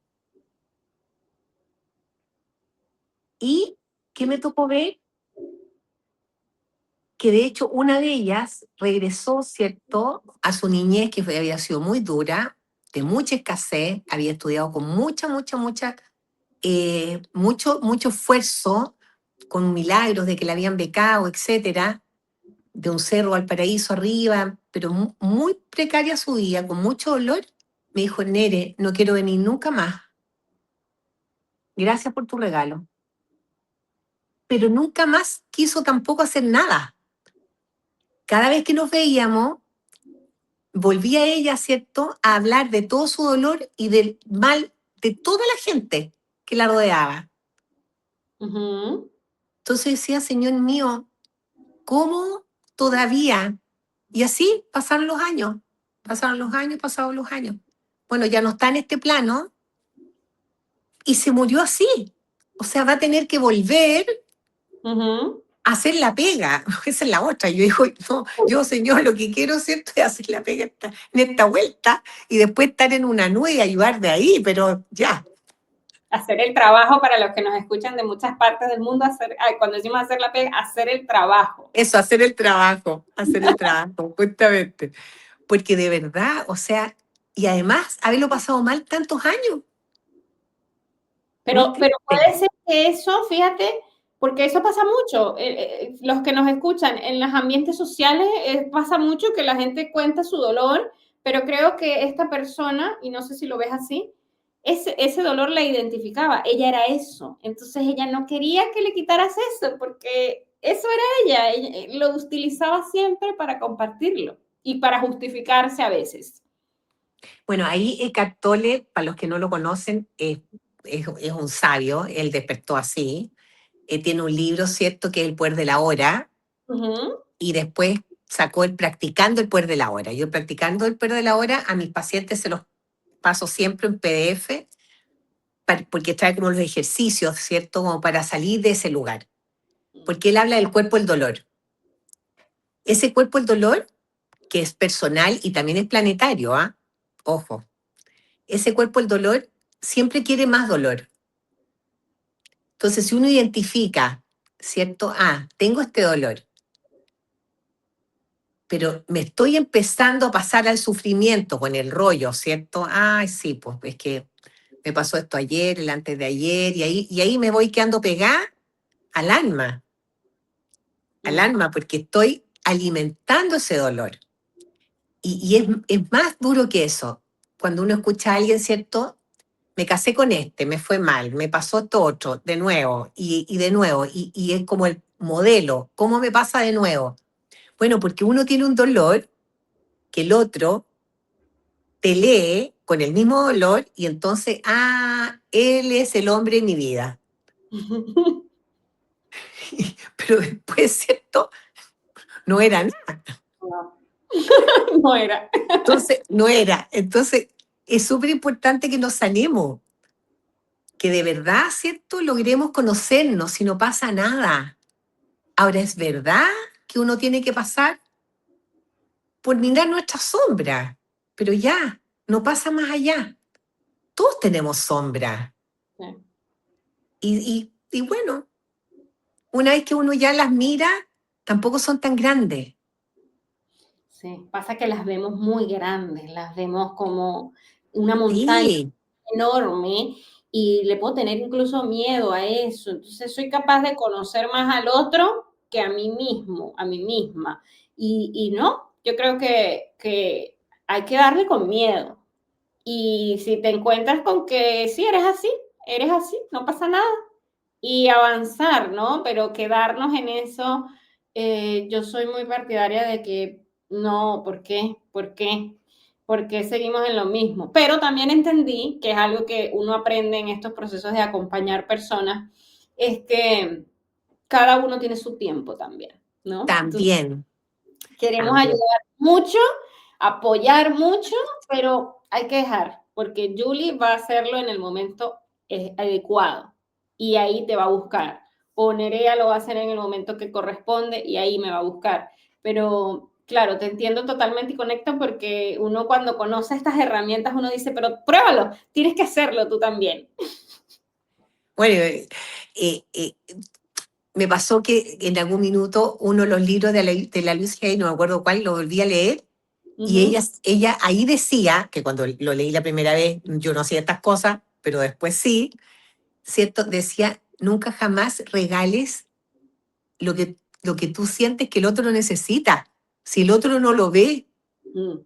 ¿Y qué me tocó ver? Que de hecho una de ellas regresó, ¿cierto?, a su niñez, que había sido muy dura, de mucha escasez, había estudiado con mucho esfuerzo, con milagros de que la habían becado, etcétera, de un cerro al paraíso arriba, pero muy precaria su vida, con mucho dolor. Me dijo, Nere, no quiero venir nunca más. Gracias por tu regalo. Pero nunca más quiso tampoco hacer nada. Cada vez que nos veíamos, volvía ella, ¿cierto?, a hablar de todo su dolor y del mal de toda la gente que la rodeaba. ujú, Entonces decía, Señor mío, ¿cómo todavía? Y así pasaron los años. Bueno, ya no está en este plano y se murió así. O sea, va a tener que volver ujú. a hacer la pega. Esa es la otra. Yo digo, no, yo, Señor, lo que quiero, ¿cierto?, es hacer la pega en esta vuelta y después estar en una nube y ayudar de ahí, pero ya. Hacer el trabajo para los que nos escuchan de muchas partes del mundo, cuando decimos hacer la pega, hacer el trabajo. Eso, hacer el trabajo, justamente. Porque de verdad, o sea, y además haberlo pasado mal tantos años, muy Pero triste. puede ser que eso, fíjate, porque eso pasa mucho. Los que nos escuchan en los ambientes sociales, pasa mucho que la gente cuenta su dolor, pero creo que esta persona, y no sé si lo ves así, ese dolor la identificaba. Ella era eso. Entonces ella no quería que le quitaras eso, porque eso era ella. Ella lo utilizaba siempre para compartirlo y para justificarse a veces. Bueno, ahí Eckhart Tolle, para los que no lo conocen, es un sabio, él despertó así. Tiene un libro, ¿cierto?, que es El poder de la hora, Ujú, y después sacó el Practicando el poder de la hora. Yo practicando el poder de la hora a mis pacientes se los paso siempre en PDF, porque trae como los ejercicios, ¿cierto?, como para salir de ese lugar. Porque él habla del cuerpo del dolor. Ese cuerpo del dolor, que es personal y también es planetario, ¿ah? Ojo, ese cuerpo del dolor siempre quiere más dolor. Entonces, si uno identifica, ¿cierto? Ah, tengo este dolor, pero me estoy empezando a pasar al sufrimiento con el rollo, ¿cierto? Ay, sí, pues es que me pasó esto ayer, el antes de ayer, y ahí me voy quedando pegada al mm, alma, porque estoy alimentando ese dolor. Y es más duro que eso. Cuando uno escucha a alguien, ¿cierto? Me casé con este, me fue mal, me pasó esto otro, de nuevo, y de nuevo, y es como el modelo, ¿cómo me pasa de nuevo? Bueno, porque uno tiene un dolor que el otro te lee con el mismo dolor y entonces, él es el hombre en mi vida. Pero después, ¿cierto? No era nada. no, no era. Entonces, no era. Entonces, es súper importante que nos sanemos, que de verdad, ¿cierto?, logremos conocernos y no pasa nada. Ahora, es verdad que uno tiene que pasar por mirar nuestra sombra, pero ya, no pasa más allá. Todos tenemos sombra. Sí. Y bueno, una vez que uno ya las mira, tampoco son tan grandes. Sí, pasa que las vemos muy grandes, las vemos como una montaña Sí, enorme y le puedo tener incluso miedo a eso. Entonces soy capaz de conocer más al otro que a mí mismo, a mí misma. Y no, yo creo que hay que darle con miedo. Y si te encuentras con que sí, eres así, no pasa nada. Y avanzar, ¿no? Pero quedarnos en eso, yo soy muy partidaria de que no, ¿por qué? ¿Por qué? ¿Por qué seguimos en lo mismo? Pero también entendí que es algo que uno aprende en estos procesos de acompañar personas, es que cada uno tiene su tiempo también, ¿no? Entonces, También, queremos también. ayudar mucho, apoyar mucho, pero hay que dejar, porque Julie va a hacerlo en el momento adecuado y ahí te va a buscar. O Nerea lo va a hacer en el momento que corresponde y ahí me va a buscar. Pero claro, te entiendo totalmente y conecto porque uno cuando conoce estas herramientas, uno dice, pero pruébalo, tienes que hacerlo tú también. Bueno, eh, me pasó que en algún minuto uno de los libros de la Luis Hay, no me acuerdo cuál, lo volví a leer Uh y -huh. ella ahí decía, que cuando lo leí la primera vez yo no hacía estas cosas, pero después sí, ¿cierto? Decía, nunca jamás regales lo que tú sientes que el otro no necesita. Si el otro no lo ve, Mm.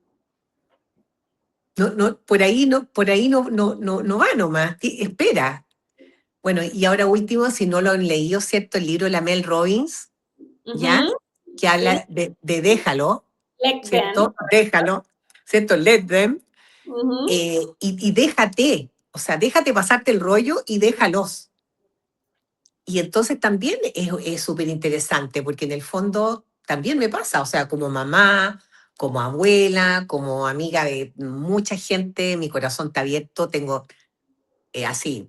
por ahí no va nomás. Espera. Bueno, y ahora último, si no lo han leído, ¿cierto? El libro de la Mel Robbins, Uh ¿ya? -huh. Que Sí, habla de déjalo, let them. ¿cierto? Déjalo, ¿cierto? Let them. Uh -huh. Y déjate, o sea, déjate pasarte el rollo y déjalos. Y entonces también es súper interesante, porque en el fondo también me pasa, o sea, como mamá, como abuela, como amiga de mucha gente, mi corazón está abierto, tengo así,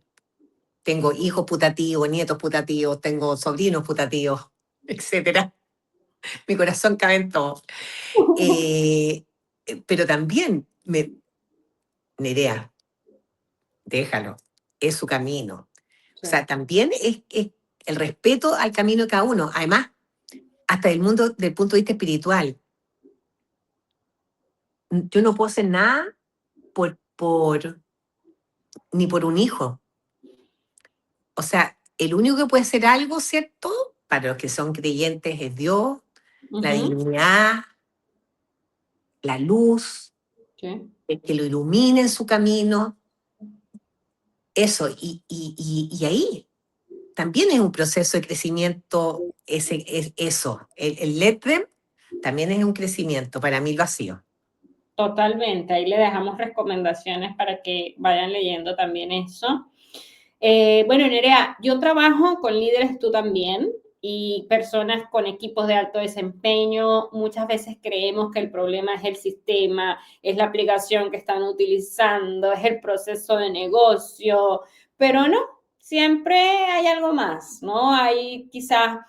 tengo hijos putativos, nietos putativos, tengo sobrinos putativos, etcétera. Mi corazón cabe en todo. Eh, pero también, Nerea, déjalo, es su camino. O sea, Sí. también es el respeto al camino de cada uno. Además, hasta del mundo, del punto de vista espiritual. Yo no puedo hacer nada ni por un hijo. O sea, el único que puede hacer algo, ¿cierto? Para los que son creyentes es Dios, Uh la -huh. divinidad, la luz, Sí. el que lo ilumine en su camino. Eso, y ahí también es un proceso de crecimiento, es eso. El let them también es un crecimiento, para mí lo ha sido. Totalmente, ahí le dejamos recomendaciones para que vayan leyendo también eso. Bueno, Nerea, yo trabajo con líderes, tú también, y personas con equipos de alto desempeño. Muchas veces creemos que el problema es el sistema, es la aplicación que están utilizando, es el proceso de negocio, pero no, siempre hay algo más, ¿no? Hay quizás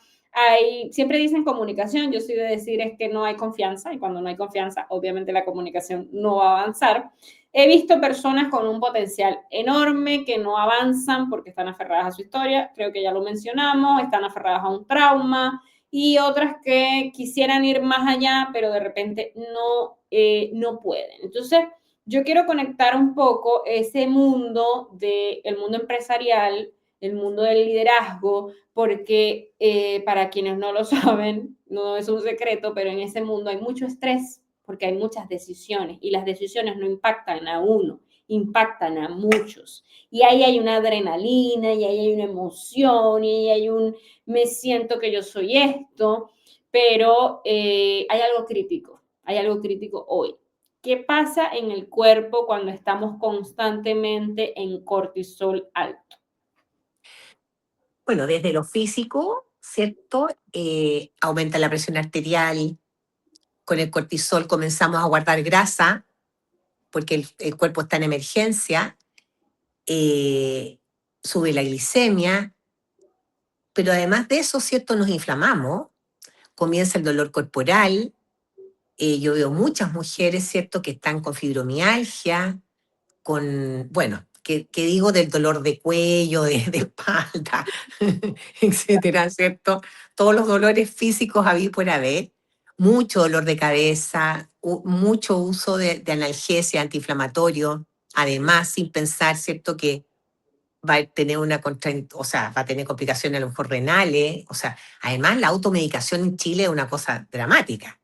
siempre dicen comunicación, yo soy de decir es que no hay confianza y cuando no hay confianza, obviamente la comunicación no va a avanzar. He visto personas con un potencial enorme que no avanzan porque están aferradas a su historia, creo que ya lo mencionamos, están aferradas a un trauma y otras que quisieran ir más allá, pero de repente no pueden. Entonces, yo quiero conectar un poco ese mundo del mundo empresarial, el mundo del liderazgo, porque para quienes no lo saben, no es un secreto, pero en ese mundo hay mucho estrés porque hay muchas decisiones y las decisiones no impactan a uno, impactan a muchos. Y ahí hay una adrenalina, y ahí hay una emoción, y ahí hay me siento que yo soy esto, pero hay algo crítico hoy. ¿Qué pasa en el cuerpo cuando estamos constantemente en cortisol alto? Bueno, desde lo físico, ¿cierto? Aumenta la presión arterial, con el cortisol comenzamos a guardar grasa, porque el cuerpo está en emergencia, eh, sube la glicemia, pero además de eso, ¿cierto? Nos inflamamos, comienza el dolor corporal. Yo veo muchas mujeres, ¿cierto?, que están con fibromialgia, bueno, que digo del dolor de cuello, de espalda, etcétera, ¿cierto? Todos los dolores físicos había por haber, mucho dolor de cabeza, mucho uso de analgesia antiinflamatorio, además, sin pensar, ¿cierto?, que va a tener o sea, va a tener complicaciones a lo mejor renales, o sea, además la automedicación en Chile es una cosa dramática.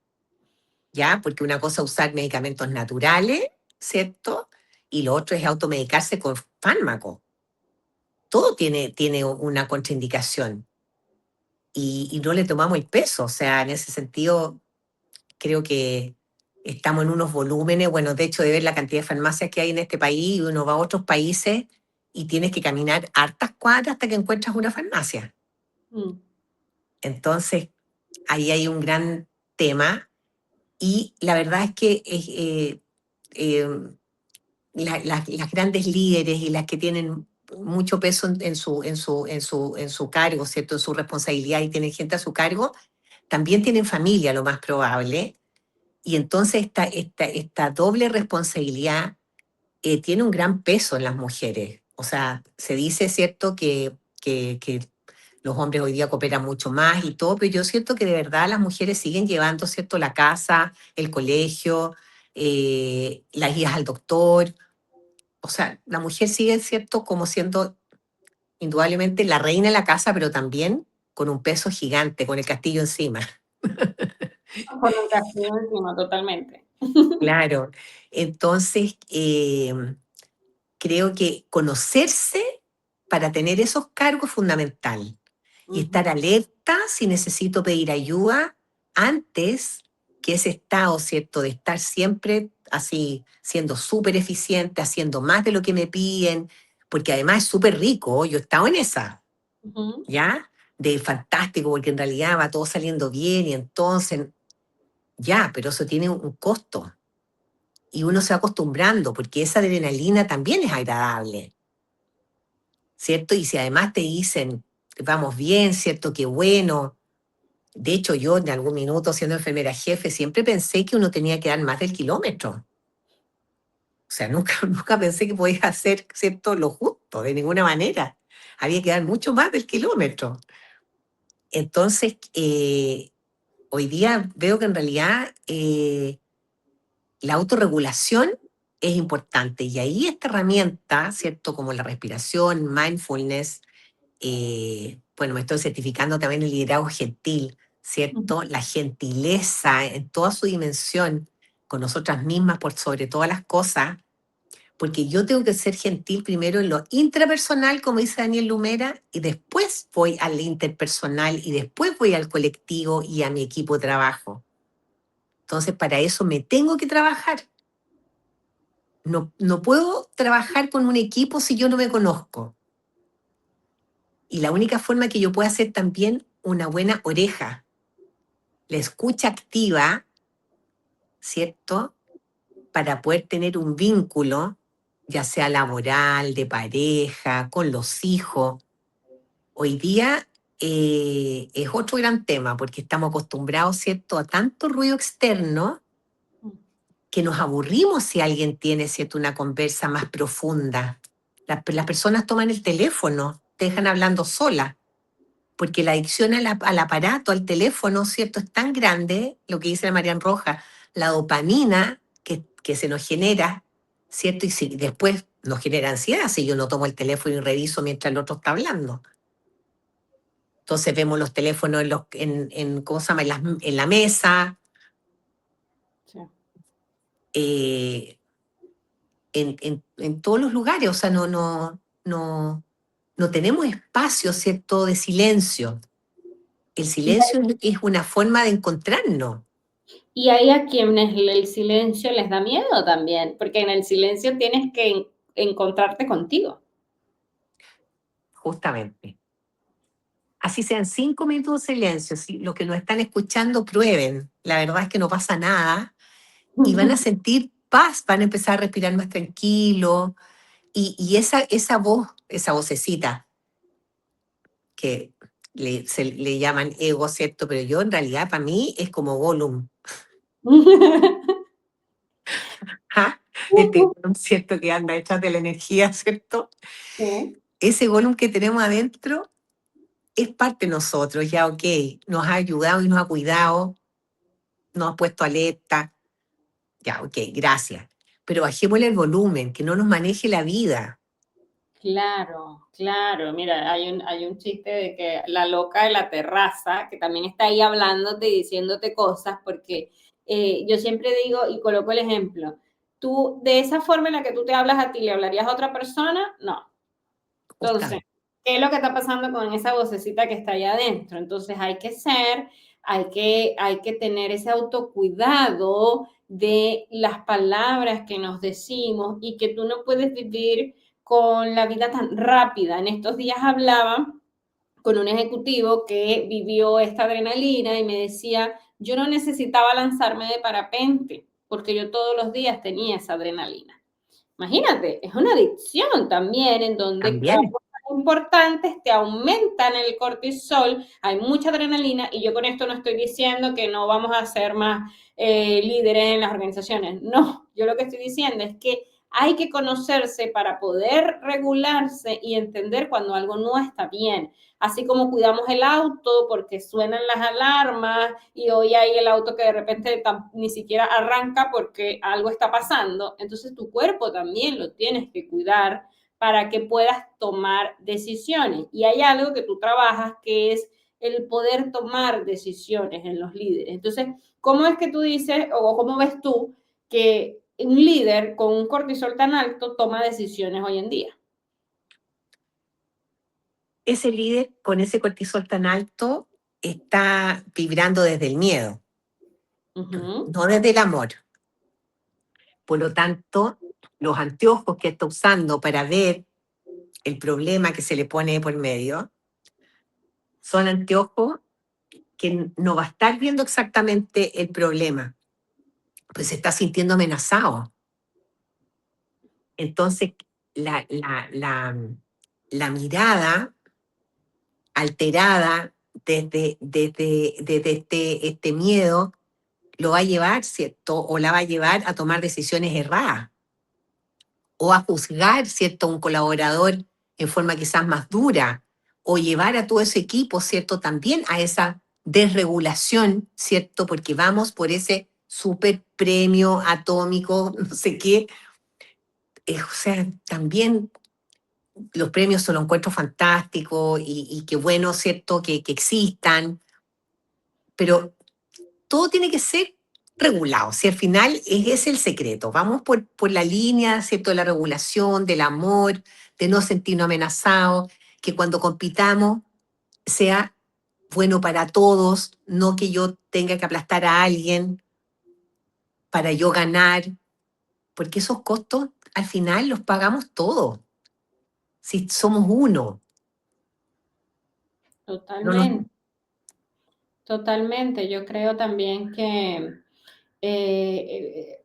¿Ya? Porque una cosa es usar medicamentos naturales, ¿cierto? Y lo otro es automedicarse con fármacos. Todo tiene una contraindicación y no le tomamos el peso. O sea, en ese sentido, creo que Estamos en unos volúmenes, bueno, de hecho, de ver la cantidad de farmacias que hay en este país, uno va a otros países y tienes que caminar hartas cuadras hasta que encuentras una farmacia. Mm, Entonces, ahí hay un gran tema y la verdad es que eh, las grandes líderes y las que tienen mucho peso en su cargo, ¿cierto? En su responsabilidad y tienen gente a su cargo, también tienen familia, lo más probable. Y entonces esta doble responsabilidad tiene un gran peso en las mujeres. O sea, se dice, ¿cierto?, que los hombres hoy día cooperan mucho más y todo, pero yo siento que de verdad las mujeres siguen llevando, ¿cierto?, la casa, el colegio, las guías al doctor. O sea, la mujer sigue, ¿cierto?, como siendo indudablemente la reina de la casa, pero también con un peso gigante, con el castillo encima. con un castillo encima, totalmente. Claro. Entonces, creo que conocerse para tener esos cargos es fundamental y Ujú, estar alerta si necesito pedir ayuda antes que ese estado, ¿cierto? De estar siempre así, siendo súper eficiente, haciendo más de lo que me piden, porque además es súper rico, yo he estado en esa, ujú. ¿ya? De fantástico, porque en realidad va todo saliendo bien y entonces, ya, pero eso tiene un costo y uno se va acostumbrando, porque esa adrenalina también es agradable. ¿Cierto? Y si además te dicen, vamos bien, ¿cierto? Qué bueno. De hecho, yo en algún minuto, siendo enfermera jefe, siempre pensé que uno tenía que dar más del kilómetro. O sea, nunca, nunca pensé que podía hacer, ¿cierto?, lo justo, de ninguna manera. Había que dar mucho más del kilómetro. Entonces, hoy día veo que en realidad la autorregulación es importante. Y ahí esta herramienta, ¿cierto?, como la respiración, mindfulness, bueno, me estoy certificando también el liderazgo gentil, Ujú. ¿cierto? La gentileza en toda su dimensión con nosotras mismas por sobre todas las cosas, porque yo tengo que ser gentil primero en lo intrapersonal, como dice Daniel Lumera, y después voy al interpersonal y después voy al colectivo y a mi equipo de trabajo. Entonces, para eso me tengo que trabajar. No, no puedo trabajar con un equipo si yo no me conozco. Y la única forma que yo pueda hacer también una buena oreja, la escucha activa, ¿cierto? Para poder tener un vínculo, ya sea laboral, de pareja, con los hijos. Hoy día es otro gran tema porque estamos acostumbrados, ¿cierto?, a tanto ruido externo que nos aburrimos si alguien tiene, ¿cierto?, una conversa más profunda. Las personas toman el teléfono, te dejan hablando sola porque la adicción al aparato, al teléfono, ¿cierto? Es tan grande, lo que dice la Marian Roja, la dopamina que se nos genera, ¿cierto? Y si después nos genera ansiedad si yo no tomo el teléfono y reviso mientras el otro está hablando. Entonces vemos los teléfonos ¿cómo se llama? En la mesa, Sí. eh, en todos los lugares, o sea, no tenemos espacio, ¿cierto?, de silencio. El Y, silencio es una forma de encontrarnos. y hay a quienes el silencio les da miedo también, porque en el silencio tienes que encontrarte contigo. Justamente. Así sean 5 minutos de silencio, si los que nos están escuchando prueben, la verdad es que no pasa nada y van a sentir paz, van a empezar a respirar más tranquilo y esa voz, esa vocecita que le llaman ego, ¿cierto? Pero yo en realidad para mí es como Gollum, ¿ah? Este Gollum, ¿cierto? Que anda detrás de la energía, ¿cierto? Sí. Ese Gollum que tenemos adentro es parte de nosotros, ya ok, nos ha ayudado y nos ha cuidado, nos ha puesto alerta, ya ok, gracias. Pero bajémosle el volumen, que no nos maneje la vida. Claro, claro. Mira, hay un chiste de que la loca de la terraza, que también está ahí hablándote y diciéndote cosas, porque yo siempre digo y coloco el ejemplo, tú, de esa forma en la que tú te hablas a ti, ¿le hablarías a otra persona? No. Entonces, Justamente. ¿qué es lo que está pasando con esa vocecita que está allá adentro? Entonces, hay que ser hay que tener ese autocuidado de las palabras que nos decimos y que tú no puedes vivir con la vida tan rápida. En estos días hablaba con un ejecutivo que vivió esta adrenalina y me decía, yo no necesitaba lanzarme de parapente porque yo todos los días tenía esa adrenalina. Imagínate, es una adicción también en donde También. cosas importantes te aumentan el cortisol, hay mucha adrenalina y yo con esto no estoy diciendo que no vamos a ser más líderes en las organizaciones, no, yo lo que estoy diciendo es que hay que conocerse para poder regularse y entender cuando algo no está bien. Así como cuidamos el auto porque suenan las alarmas y hoy hay el auto que de repente ni siquiera arranca porque algo está pasando. Entonces tu cuerpo también lo tienes que cuidar para que puedas tomar decisiones. Y hay algo que tú trabajas que es el poder tomar decisiones en los líderes. Entonces, ¿cómo es que tú dices o cómo ves tú que un líder con un cortisol tan alto toma decisiones hoy en día? Ese líder con ese cortisol tan alto está vibrando desde el miedo, Ujú. no desde el amor. Por lo tanto, los anteojos que está usando para ver el problema que se le pone por medio son anteojos que no va a estar viendo exactamente el problema, pues se está sintiendo amenazado. Entonces, la mirada alterada desde este miedo lo va a llevar, ¿cierto? O la va a llevar a tomar decisiones erradas o a juzgar, ¿cierto?, a un colaborador en forma quizás más dura o llevar a todo ese equipo, ¿cierto?, también a esa desregulación, ¿cierto?, porque vamos por ese super premio atómico, no sé qué. O sea, también los premios se los encuentro fantásticos y qué bueno, ¿cierto?, que existan, pero todo tiene que ser regulado. Si al final es el secreto, vamos por la línea, ¿cierto?, de la regulación, del amor, de no sentirnos amenazados, que cuando compitamos sea bueno para todos, no que yo tenga que aplastar a alguien para yo ganar, porque esos costos al final los pagamos todos, si somos uno. No nos, Totalmente, totalmente. Yo creo también que te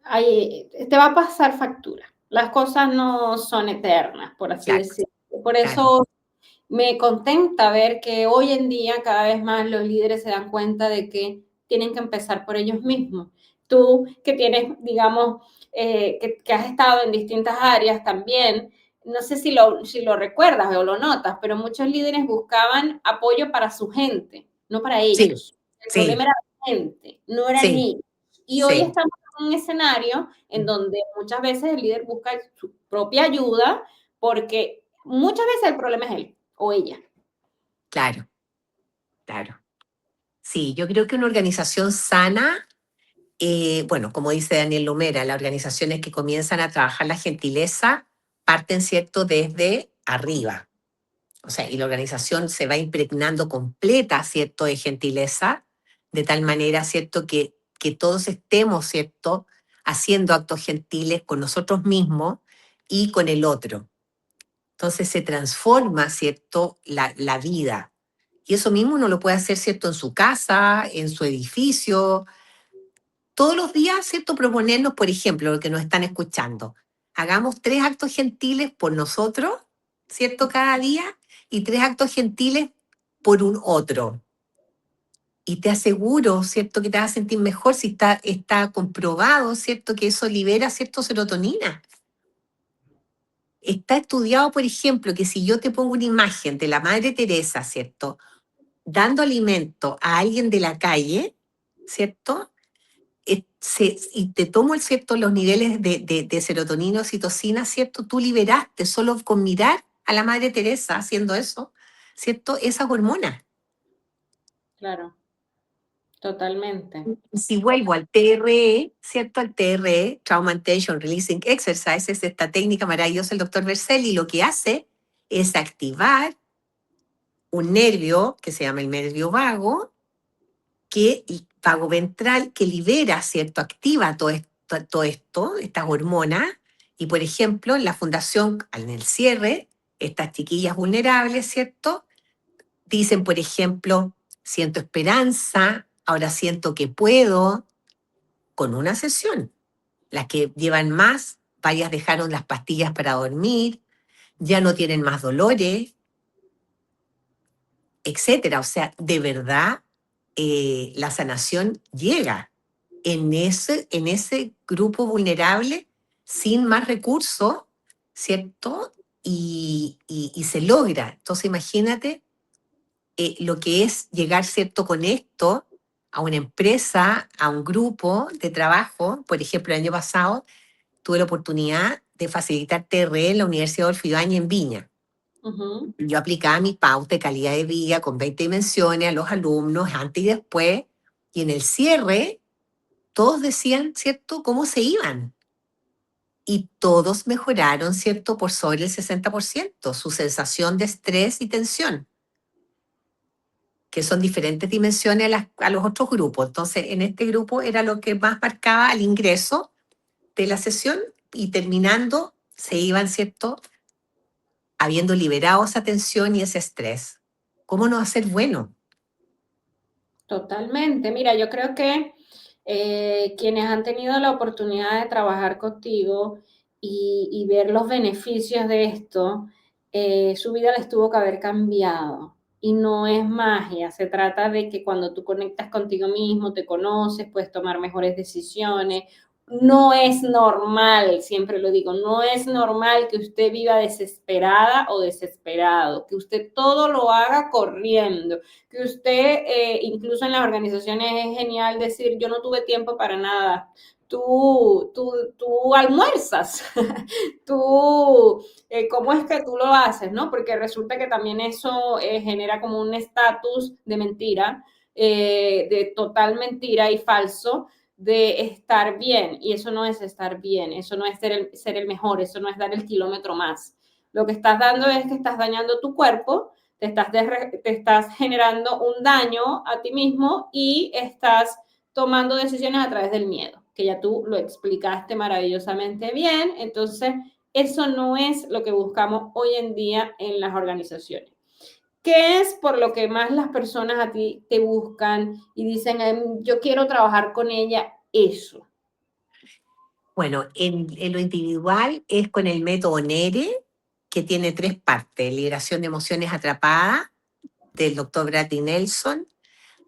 va a pasar factura. Las cosas no son eternas, por así claro, decirlo. Por claro. eso me contenta ver que hoy en día cada vez más los líderes se dan cuenta de que tienen que empezar por ellos mismos. Tú que tienes, digamos, que has estado en distintas áreas también, no sé si lo recuerdas o lo notas, pero muchos líderes buscaban apoyo para su gente, no para Sí, ellos. El problema sí, era la gente, no eran sí, ellos. Y hoy sí. estamos en un escenario en donde muchas veces el líder busca su propia ayuda porque muchas veces el problema es él o ella. Claro, claro. Sí, yo creo que una organización sana, bueno, como dice Daniel Lumera, las organizaciones que comienzan a trabajar la gentileza parten, ¿cierto?, desde arriba. O sea, y la organización se va impregnando completa, ¿cierto?, de gentileza, de tal manera, ¿cierto?, que todos estemos, ¿cierto?, haciendo actos gentiles con nosotros mismos y con el otro. Entonces se transforma, ¿cierto?, la vida. Y eso mismo uno lo puede hacer, ¿cierto?, en su casa, en su edificio. Todos los días, ¿cierto?, proponernos, por ejemplo, lo que nos están escuchando. Hagamos 3 actos gentiles por nosotros, ¿cierto?, cada día, y 3 actos gentiles por un otro. Y te aseguro, ¿cierto?, que te vas a sentir mejor si está comprobado, ¿cierto?, que eso libera, ¿cierto?, serotonina. Está estudiado, por ejemplo, que si yo te pongo una imagen de la Madre Teresa, ¿cierto?, dando alimento a alguien de la calle, ¿cierto?, y te tomo, ¿cierto?, los niveles de serotonina o citocina, ¿cierto?, tú liberaste solo con mirar a la Madre Teresa haciendo eso, ¿cierto?, esas hormonas. Claro, totalmente. Si vuelvo al TRE, ¿cierto?, al TRE, Trauma and Tension Releasing Exercise, es esta técnica maravillosa del doctor Berselli, lo que hace es activar un nervio que se llama el nervio vago, y vago ventral, que libera, ¿cierto? Activa todo esto, estas hormonas. Y, por ejemplo, en la fundación, en el cierre, estas chiquillas vulnerables, ¿cierto? Dicen, por ejemplo, siento esperanza, ahora siento que puedo, con una sesión. Las que llevan más, varias dejaron las pastillas para dormir, ya no tienen más dolores, etcétera. O sea, de verdad, la sanación llega en ese grupo vulnerable sin más recursos, ¿cierto? Y se logra. Entonces, imagínate lo que es llegar, ¿cierto?, con esto a una empresa, a un grupo de trabajo. Por ejemplo, el año pasado tuve la oportunidad de facilitar TRE en la Universidad Adolfo Ibáñez en Viña. Ujú. Yo aplicaba mi pauta de calidad de vida con 20 dimensiones a los alumnos antes y después, y en el cierre todos decían, ¿cierto?, cómo se iban. Y todos mejoraron, ¿cierto?, por sobre el 60%, su sensación de estrés y tensión, que son diferentes dimensiones a los otros grupos. Entonces, en este grupo era lo que más marcaba al ingreso de la sesión y terminando se iban, ¿cierto?, habiendo liberado esa tensión y ese estrés. ¿Cómo no va a ser bueno? Totalmente. Mira, yo creo que quienes han tenido la oportunidad de trabajar contigo y ver los beneficios de esto, su vida les tuvo que haber cambiado. Y no es magia, se trata de que cuando tú conectas contigo mismo, te conoces, puedes tomar mejores decisiones. No es normal, siempre lo digo, no es normal que usted viva desesperada o desesperado, que usted todo lo haga corriendo, que usted, incluso en las organizaciones es genial decir, yo no tuve tiempo para nada. Tú almuerzas, ¿cómo es que tú lo haces? ¿No? Porque resulta que también eso genera como un estatus de mentira, de total mentira y falso, de estar bien. Y eso no es estar bien, eso no es ser el mejor, eso no es dar el kilómetro más. Lo que estás dando es que estás dañando tu cuerpo, te estás generando un daño a ti mismo y estás tomando decisiones a través del miedo, que ya tú lo explicaste maravillosamente bien. Entonces, eso no es lo que buscamos hoy en día en las organizaciones. ¿Qué es por lo que más las personas a ti te buscan y dicen, yo quiero trabajar con ella? Eso. Bueno, en lo individual es con el método NERE, que tiene 3 partes: liberación de emociones atrapadas, del doctor Bradley Nelson.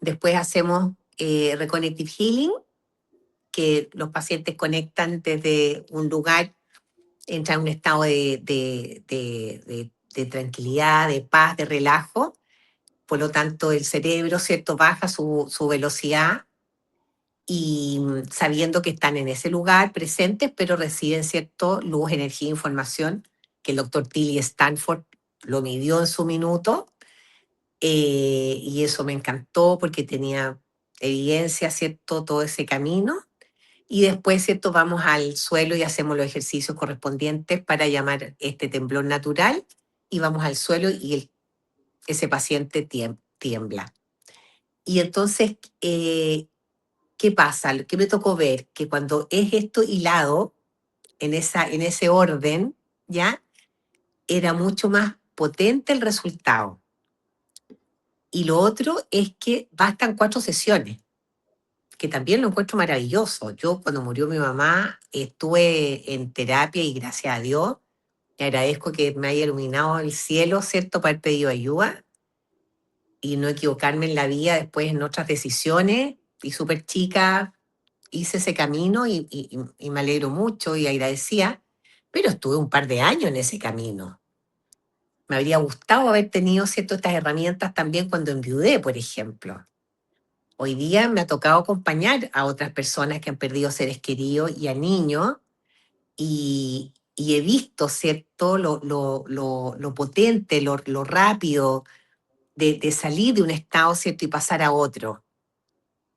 Después hacemos Reconnective Healing, que los pacientes conectan desde un lugar, entran en un estado de tranquilidad, de paz, de relajo. Por lo tanto, el cerebro, ¿cierto?, baja su velocidad y sabiendo que están en ese lugar presentes, pero reciben, ¿cierto?, luz, energía, información, que el doctor Tilly Stanford lo midió en su minuto. Y eso me encantó porque tenía evidencia, ¿cierto?, todo ese camino. Y después, ¿cierto?, vamos al suelo y hacemos los ejercicios correspondientes para llamar este temblor natural, y vamos al suelo y ese paciente tiembla. Y entonces, ¿qué pasa? Lo que me tocó ver, que cuando es esto hilado, en ese orden, ¿ya? Era mucho más potente el resultado. Y lo otro es que bastan 4 sesiones, que también lo encuentro maravilloso. Yo cuando murió mi mamá estuve en terapia y gracias a Dios, le agradezco que me haya iluminado el cielo, ¿cierto?, para haber pedido ayuda y no equivocarme en la vida después en otras decisiones. Y súper chica hice ese camino y me alegro mucho y agradecía, pero estuve un par de años en ese camino. Me habría gustado haber tenido, ¿cierto?, estas herramientas también cuando enviudé, por ejemplo. Hoy día me ha tocado acompañar a otras personas que han perdido seres queridos y a niños, y he visto, ¿cierto?, lo potente, lo rápido de salir de un estado, ¿cierto?, y pasar a otro,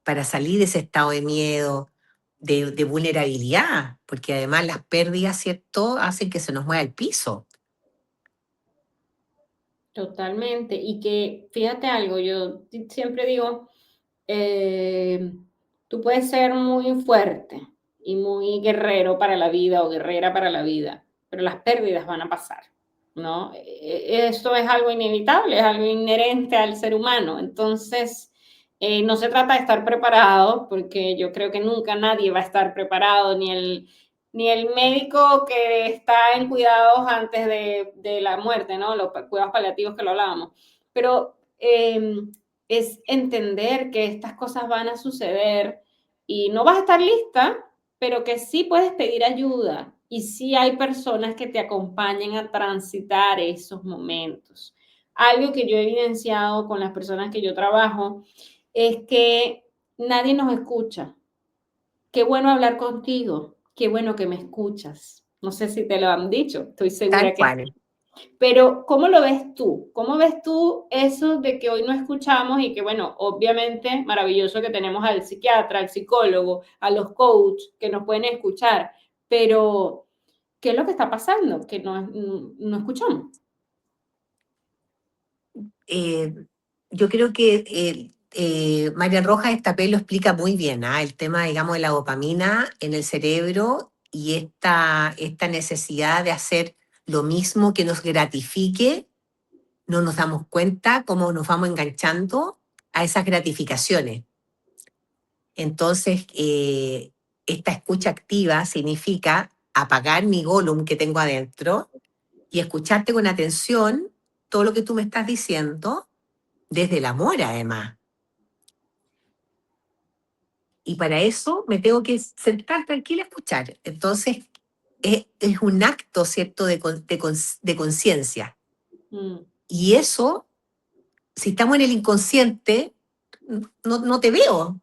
para salir de ese estado de miedo, de vulnerabilidad, porque además las pérdidas, ¿cierto?, hacen que se nos mueva el piso. Totalmente. Y que, fíjate algo, yo siempre digo, eh, tú puedes ser muy fuerte y muy guerrero para la vida o guerrera para la vida, pero las pérdidas van a pasar, ¿no? Esto es algo inevitable, es algo inherente al ser humano. Entonces, no se trata de estar preparado, porque yo creo que nunca nadie va a estar preparado, ni el médico que está en cuidados antes de la muerte, ¿no? Los cuidados paliativos que lo hablábamos. Pero es entender que estas cosas van a suceder y no vas a estar lista, pero que sí puedes pedir ayuda y sí hay personas que te acompañen a transitar esos momentos. Algo que yo he evidenciado con las personas que yo trabajo es que nadie nos escucha. Qué bueno hablar contigo, qué bueno que me escuchas. No sé si te lo han dicho, estoy Tal segura que cual. sí. Pero, ¿cómo lo ves tú? ¿Cómo ves tú eso de que hoy no escuchamos y que, bueno, obviamente maravilloso que tenemos al psiquiatra, al psicólogo, a los coaches que nos pueden escuchar, pero ¿qué es lo que está pasando? Que no escuchamos. Eh, yo creo que María Rojas Estapé lo explica muy bien, ¿ah? El tema, digamos, de la dopamina en el cerebro y esta necesidad de hacer lo mismo que nos gratifique, no nos damos cuenta cómo nos vamos enganchando a esas gratificaciones. Entonces, esta escucha activa significa apagar mi Gollum que tengo adentro y escucharte con atención todo lo que tú me estás diciendo, desde el amor además. Y para eso me tengo que sentar tranquila a escuchar. Entonces, es un acto, ¿cierto?, de conciencia. Mm. Y eso, si estamos en el inconsciente, no te veo.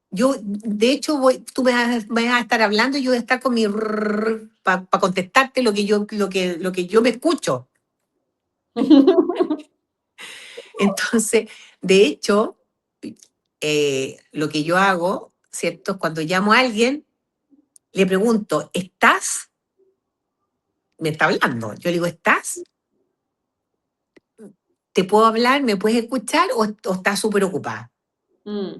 Yo, de hecho, tú me vas a estar hablando y yo voy a estar con mi para contestarte lo que yo me escucho. Entonces, de hecho, lo que yo hago, ¿cierto? Cuando llamo a alguien, le pregunto, ¿estás? Me está hablando. Yo le digo, ¿estás? ¿Te puedo hablar? ¿Me puedes escuchar? O estás súper ocupada? Mm.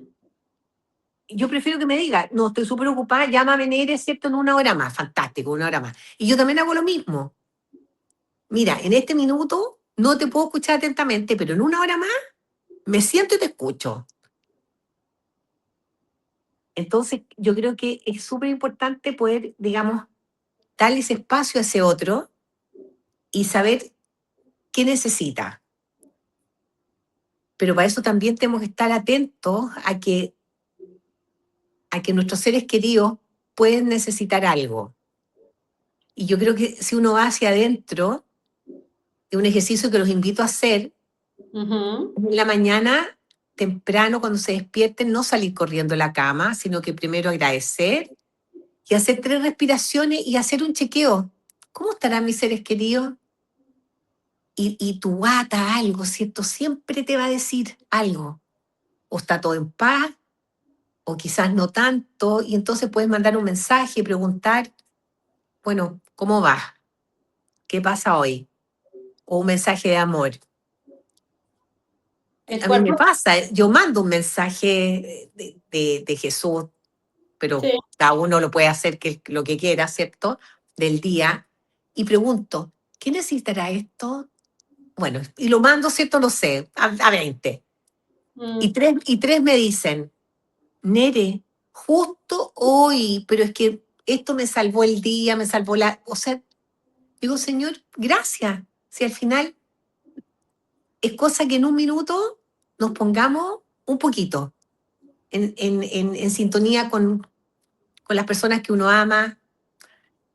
Yo prefiero que me diga, no, estoy súper ocupada, llámame, Nere, ¿cierto? En una hora más. Fantástico, una hora más. Y yo también hago lo mismo. Mira, en este minuto no te puedo escuchar atentamente, pero en una hora más me siento y te escucho. Entonces, yo creo que es súper importante poder, digamos, darle ese espacio a ese otro y saber qué necesita. Pero para eso también tenemos que estar atentos a que nuestros seres queridos pueden necesitar algo. Y yo creo que si uno va hacia adentro, es un ejercicio que los invito a hacer, Ujú. en la mañana, temprano, cuando se despierten, no salir corriendo a la cama, sino que primero agradecer y hacer 3 respiraciones y hacer un chequeo. ¿Cómo estarán mis seres queridos? Y tu guata, algo, ¿cierto? Siempre te va a decir algo. O está todo en paz, o quizás no tanto, y entonces puedes mandar un mensaje y preguntar, bueno, ¿cómo vas? ¿Qué pasa hoy? O un mensaje de amor. El A mí me cuerpo, pasa, yo mando un mensaje de Jesús, pero sí. cada uno lo puede hacer lo que quiera, ¿cierto? Del día, y pregunto, ¿qué necesitará esto? Bueno, y lo mando, ¿cierto? No sé, a 20. Mm. Y tres me dicen, Nere, justo hoy, pero es que esto me salvó el día, me salvó la... O sea, digo, Señor, gracias. Si al final es cosa que en un minuto nos pongamos un poquito en sintonía con las personas que uno ama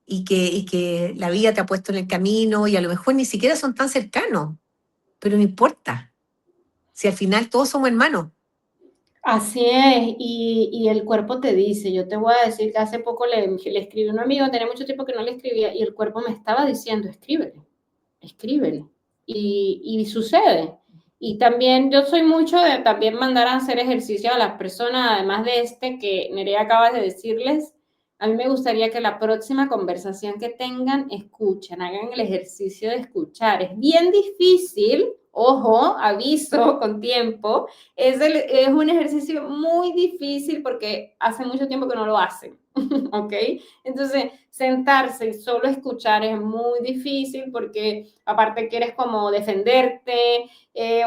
y que la vida te ha puesto en el camino y a lo mejor ni siquiera son tan cercanos, pero no importa. Si al final todos somos hermanos. Así es, y el cuerpo te dice, yo te voy a decir que hace poco le escribí a un amigo, tenía mucho tiempo que no le escribía, y el cuerpo me estaba diciendo, escríbele, escríbele, y sucede. Y también yo soy mucho de también mandar a hacer ejercicio a las personas, además de este que Nerea acaba de decirles, a mí me gustaría que la próxima conversación que tengan, escuchen, hagan el ejercicio de escuchar. Es bien difícil ojo, aviso con tiempo, es un ejercicio muy difícil porque hace mucho tiempo que no lo hacen, ¿ok? Entonces, sentarse y solo escuchar es muy difícil porque aparte quieres como defenderte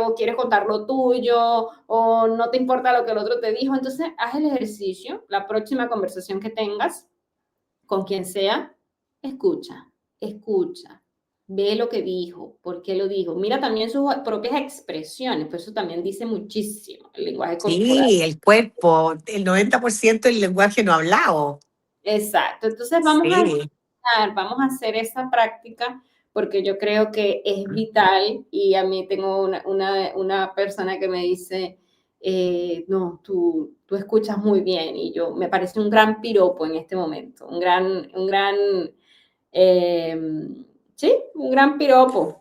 o quieres contar lo tuyo o no te importa lo que el otro te dijo. Entonces, haz el ejercicio, la próxima conversación que tengas con quien sea, escucha, escucha, ve lo que dijo, por qué lo dijo. Mira también sus propias expresiones, pues eso también dice muchísimo, el lenguaje corporal. Sí, el cuerpo, el 90% del lenguaje no hablado. Exacto, entonces Sí. vamos a hacer esa práctica porque yo creo que es vital y a mí tengo una persona que me dice, no, tú escuchas muy bien y yo me parece un gran piropo en este momento, eh, sí, un gran piropo,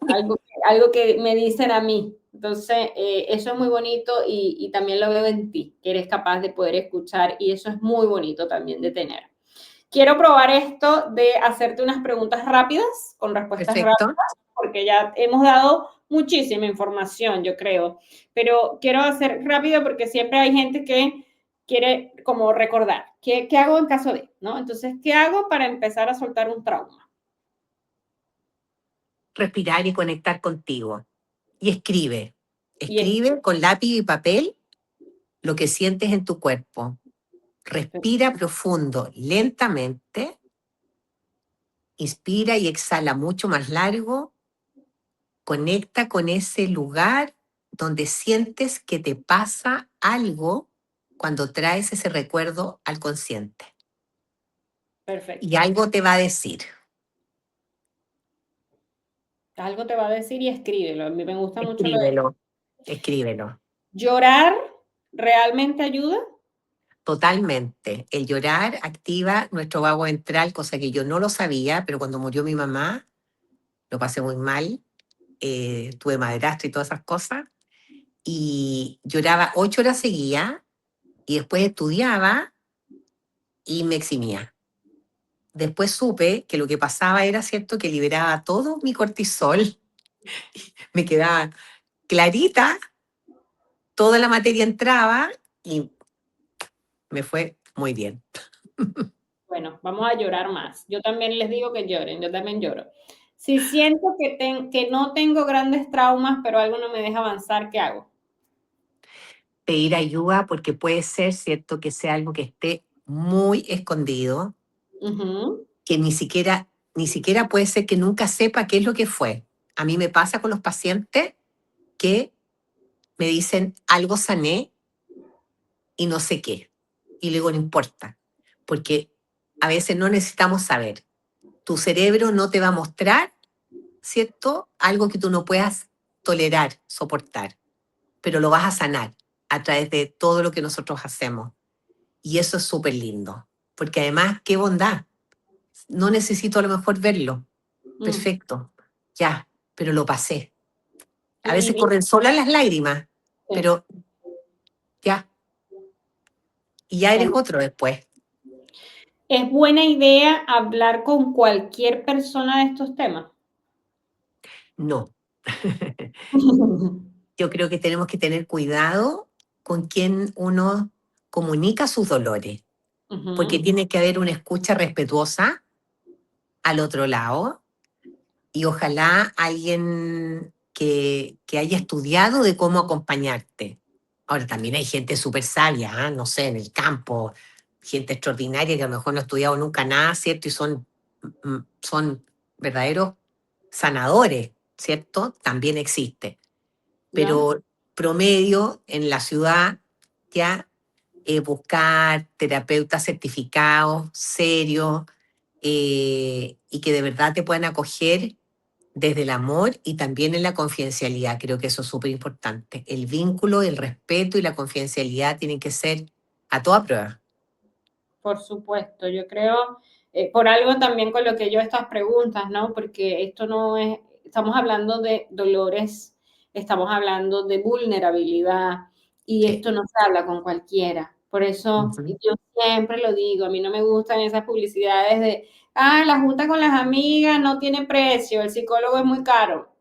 algo que me dicen a mí. Entonces, eso es muy bonito y también lo veo en ti, que eres capaz de poder escuchar y eso es muy bonito también de tener. Quiero probar esto de hacerte unas preguntas rápidas, con respuestas rápidas, Perfecto. porque ya hemos dado muchísima información, yo creo. Pero quiero hacer rápido porque siempre hay gente que quiere como recordar, ¿qué hago en caso de? ¿No? Entonces, ¿qué hago para empezar a soltar un trauma? Respirar y conectar contigo. Y escribe. Y es, Escribe con lápiz y papel lo que sientes en tu cuerpo. Respira profundo, lentamente. Inspira y exhala mucho más largo. Conecta con ese lugar donde sientes que te pasa algo cuando traes ese recuerdo al consciente. Y perfecto. algo te va a decir. Algo te va a decir y escríbelo. A mí me gusta mucho lo de Escríbelo, escríbelo. llorar. ¿Realmente ayuda? Totalmente. El llorar activa nuestro vago ventral, cosa que yo no lo sabía, pero cuando murió mi mamá, lo pasé muy mal. Tuve madrastro y todas esas cosas. Y lloraba 8 horas seguidas y después estudiaba y me eximía. Después supe que lo que pasaba era cierto que liberaba todo mi cortisol, me quedaba clarita, toda la materia entraba y me fue muy bien. Bueno, vamos a llorar más. Yo también les digo que lloren, yo también lloro. Si siento que no tengo grandes traumas, pero algo no me deja avanzar, ¿qué hago? Pedir ayuda porque puede ser cierto que sea algo que esté muy escondido, Ujú. que ni siquiera puede ser que nunca sepa qué es lo que fue. A mí me pasa con los pacientes que me dicen algo sané y no sé qué. Y luego no importa, porque a veces no necesitamos saber. Tu cerebro no te va a mostrar, ¿cierto? Algo que tú no puedas tolerar, soportar, pero lo vas a sanar a través de todo lo que nosotros hacemos. Y eso es súper lindo, porque además, qué bondad. No necesito a lo mejor verlo. Mm. Perfecto, ya, pero lo pasé. A Y, veces corren solas las lágrimas, sí, pero ya, y ya eres bueno, otro después. es buena idea hablar con cualquier persona de estos temas. No. Yo creo que tenemos que tener cuidado con quien uno comunica sus dolores, porque Ujú, tiene que haber una escucha respetuosa al otro lado y ojalá alguien que haya estudiado de cómo acompañarte. Ahora, también hay gente súper sabia, ¿ah? No sé, en el campo, gente extraordinaria que a lo mejor no ha estudiado nunca nada, ¿cierto? Y son verdaderos sanadores, ¿cierto? También existe. ¿ya? Pero promedio en la ciudad ya buscar terapeutas certificados, serios, y que de verdad te puedan acoger desde el amor y también en la confidencialidad. Creo que eso es súper importante. El vínculo, el respeto y la confidencialidad tienen que ser a toda prueba. Por supuesto, yo creo, por algo también con lo que yo estas preguntas, ¿no? Porque esto no es, estamos hablando de dolores, estamos hablando de vulnerabilidad y Sí. esto no se habla con cualquiera. Por eso Ujú. yo siempre lo digo, a mí no me gustan esas publicidades de, ah, la junta con las amigas no tiene precio, el psicólogo es muy caro.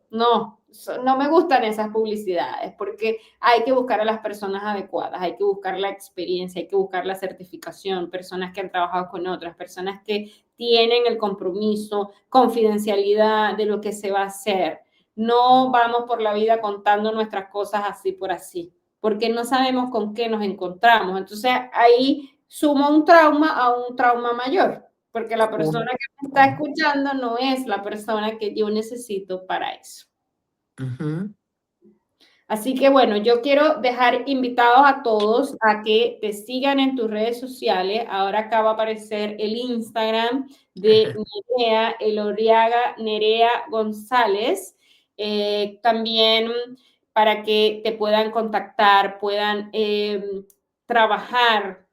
No, no me gustan esas publicidades porque hay que buscar a las personas adecuadas, hay que buscar la experiencia, hay que buscar la certificación, personas que han trabajado con otras, personas que tienen el compromiso, confidencialidad de lo que se va a hacer. No vamos por la vida contando nuestras cosas así por así, porque no sabemos con qué nos encontramos. Entonces ahí suma un trauma a un trauma mayor, porque la persona que me está escuchando no es la persona que yo necesito para eso. Ujú. Así que bueno, yo quiero dejar invitados a todos a que te sigan en tus redes sociales. Ahora acá va a aparecer el Instagram de Nerea Elorriaga, Nerea González. También para que te puedan contactar, puedan trabajar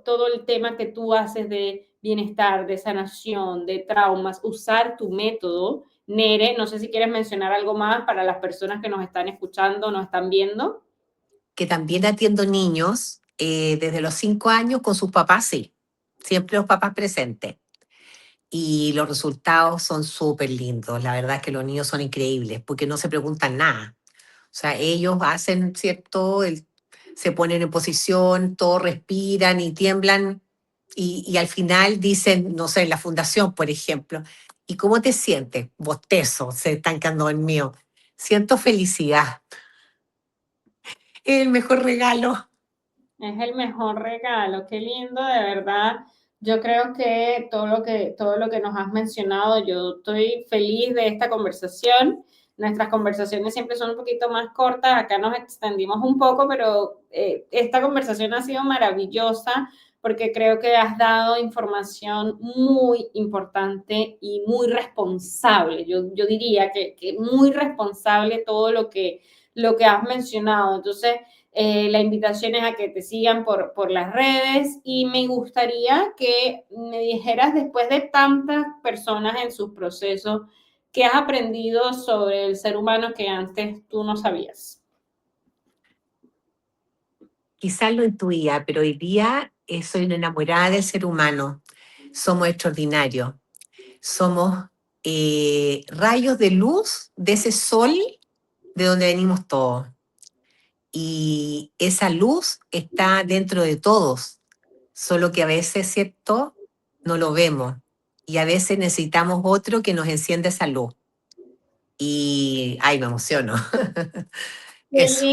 todo el tema que tú haces de bienestar, de sanación, de traumas, usar tu método. Nere, no sé si quieres mencionar algo más para las personas que nos están escuchando, nos están viendo. Que también atiendo niños desde los 5 años con sus papás, sí. Siempre los papás presentes. Y los resultados son súper lindos. La verdad es que los niños son increíbles porque no se preguntan nada. O sea, ellos hacen, ¿cierto? Se ponen en posición, todos respiran y tiemblan y al final dicen, no sé, en la fundación, por ejemplo, ¿y cómo te sientes? Bostezo, se están quedando dormidos. Siento felicidad. Es el mejor regalo. Es el mejor regalo, qué lindo, de verdad. Yo creo que todo lo que nos has mencionado, yo estoy feliz de esta conversación. Nuestras conversaciones siempre son un poquito más cortas, acá nos extendimos un poco, pero esta conversación ha sido maravillosa porque creo que has dado información muy importante y muy responsable. Yo diría que muy responsable todo lo que has mencionado. Entonces, la invitación es a que te sigan por las redes y me gustaría que me dijeras después de tantas personas en sus procesos, ¿qué has aprendido sobre el ser humano que antes tú no sabías? Quizás lo intuía, pero hoy día soy una enamorada del ser humano. Somos extraordinarios. Somos rayos de luz de ese sol de donde venimos todos. Y esa luz está dentro de todos, solo que a veces, ¿cierto? No lo vemos. Y a veces necesitamos otro que nos encienda esa luz. Y, ay, me emociono. Eso.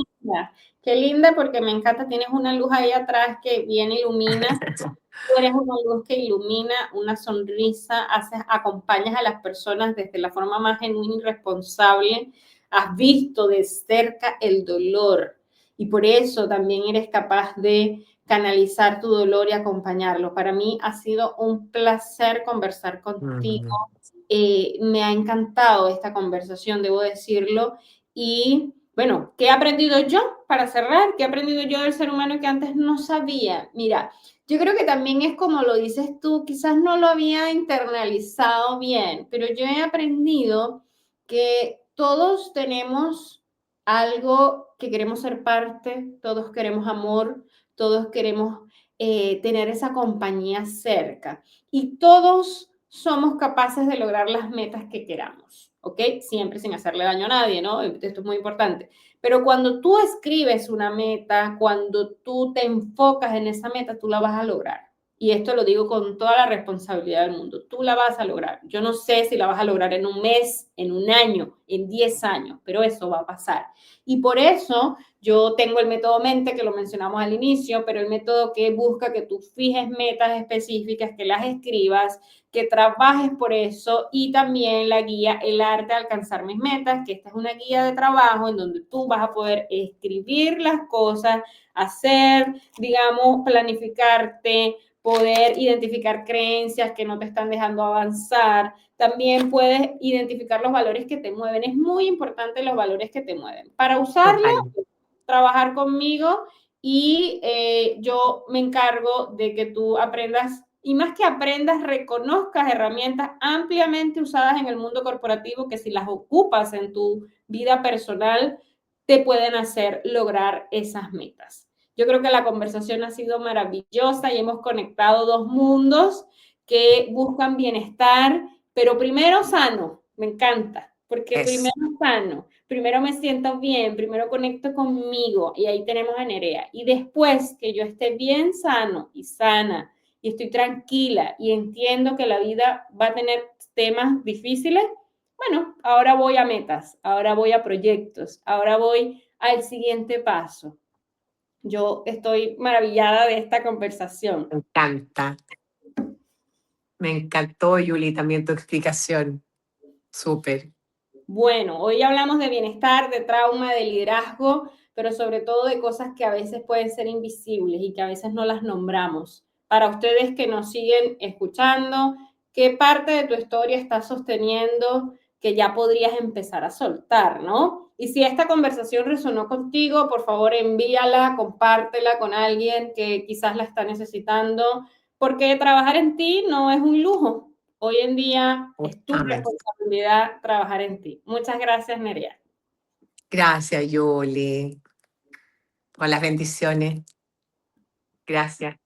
Qué linda porque me encanta, tienes una luz ahí atrás que viene, ilumina. Tú eres una luz que ilumina, una sonrisa, acompañas a las personas desde la forma más genuina y responsable. Has visto de cerca el dolor y por eso también eres capaz de canalizar tu dolor y acompañarlo. Para mí ha sido un placer conversar contigo. Mm. Me ha encantado esta conversación, debo decirlo. Y bueno, ¿qué he aprendido yo? Para cerrar, ¿qué he aprendido yo del ser humano que antes no sabía? Mira, yo creo que también es como lo dices tú, quizás no lo había internalizado bien, pero yo he aprendido que todos tenemos algo que queremos ser parte, todos queremos amor, todos queremos tener esa compañía cerca y todos somos capaces de lograr las metas que queramos, ¿ok? Siempre sin hacerle daño a nadie, ¿no? Esto es muy importante. Pero cuando tú escribes una meta, cuando tú te enfocas en esa meta, tú la vas a lograr. Y esto lo digo con toda la responsabilidad del mundo. Tú la vas a lograr. Yo no sé si la vas a lograr en un mes, en un año, en 10 años, pero eso va a pasar. Y por eso yo tengo el método Mente, que lo mencionamos al inicio, pero el método que busca que tú fijes metas específicas, que las escribas, que trabajes por eso y también la guía El arte de alcanzar mis metas, que esta es una guía de trabajo en donde tú vas a poder escribir las cosas, hacer, digamos, planificarte, poder identificar creencias que no te están dejando avanzar. También puedes identificar los valores que te mueven. Es muy importante los valores que te mueven. Para usarlo, Total. trabajar conmigo y yo me encargo de que tú aprendas y más que aprendas, reconozcas herramientas ampliamente usadas en el mundo corporativo que si las ocupas en tu vida personal, te pueden hacer lograr esas metas. Yo creo que la conversación ha sido maravillosa y hemos conectado dos mundos que buscan bienestar, pero primero sano. Me encanta. porque Eso. primero sano, primero me siento bien, primero conecto conmigo y ahí tenemos a Nerea. Y después que yo esté bien sano y sana y estoy tranquila y entiendo que la vida va a tener temas difíciles, bueno, ahora voy a metas, ahora voy a proyectos, ahora voy al siguiente paso. Yo estoy maravillada de esta conversación. Me encanta. Me encantó, Yuli, también tu explicación. Súper. Bueno, hoy hablamos de bienestar, de trauma, de liderazgo, pero sobre todo de cosas que a veces pueden ser invisibles y que a veces no las nombramos. Para ustedes que nos siguen escuchando, ¿qué parte de tu historia estás sosteniendo que ya podrías empezar a soltar, ¿no? Y si esta conversación resonó contigo, por favor envíala, compártela con alguien que quizás la está necesitando, porque trabajar en ti no es un lujo. Hoy en día es tu Justamente. responsabilidad trabajar en ti. Muchas gracias, Nerea. Gracias, Yuli, por las bendiciones. Gracias.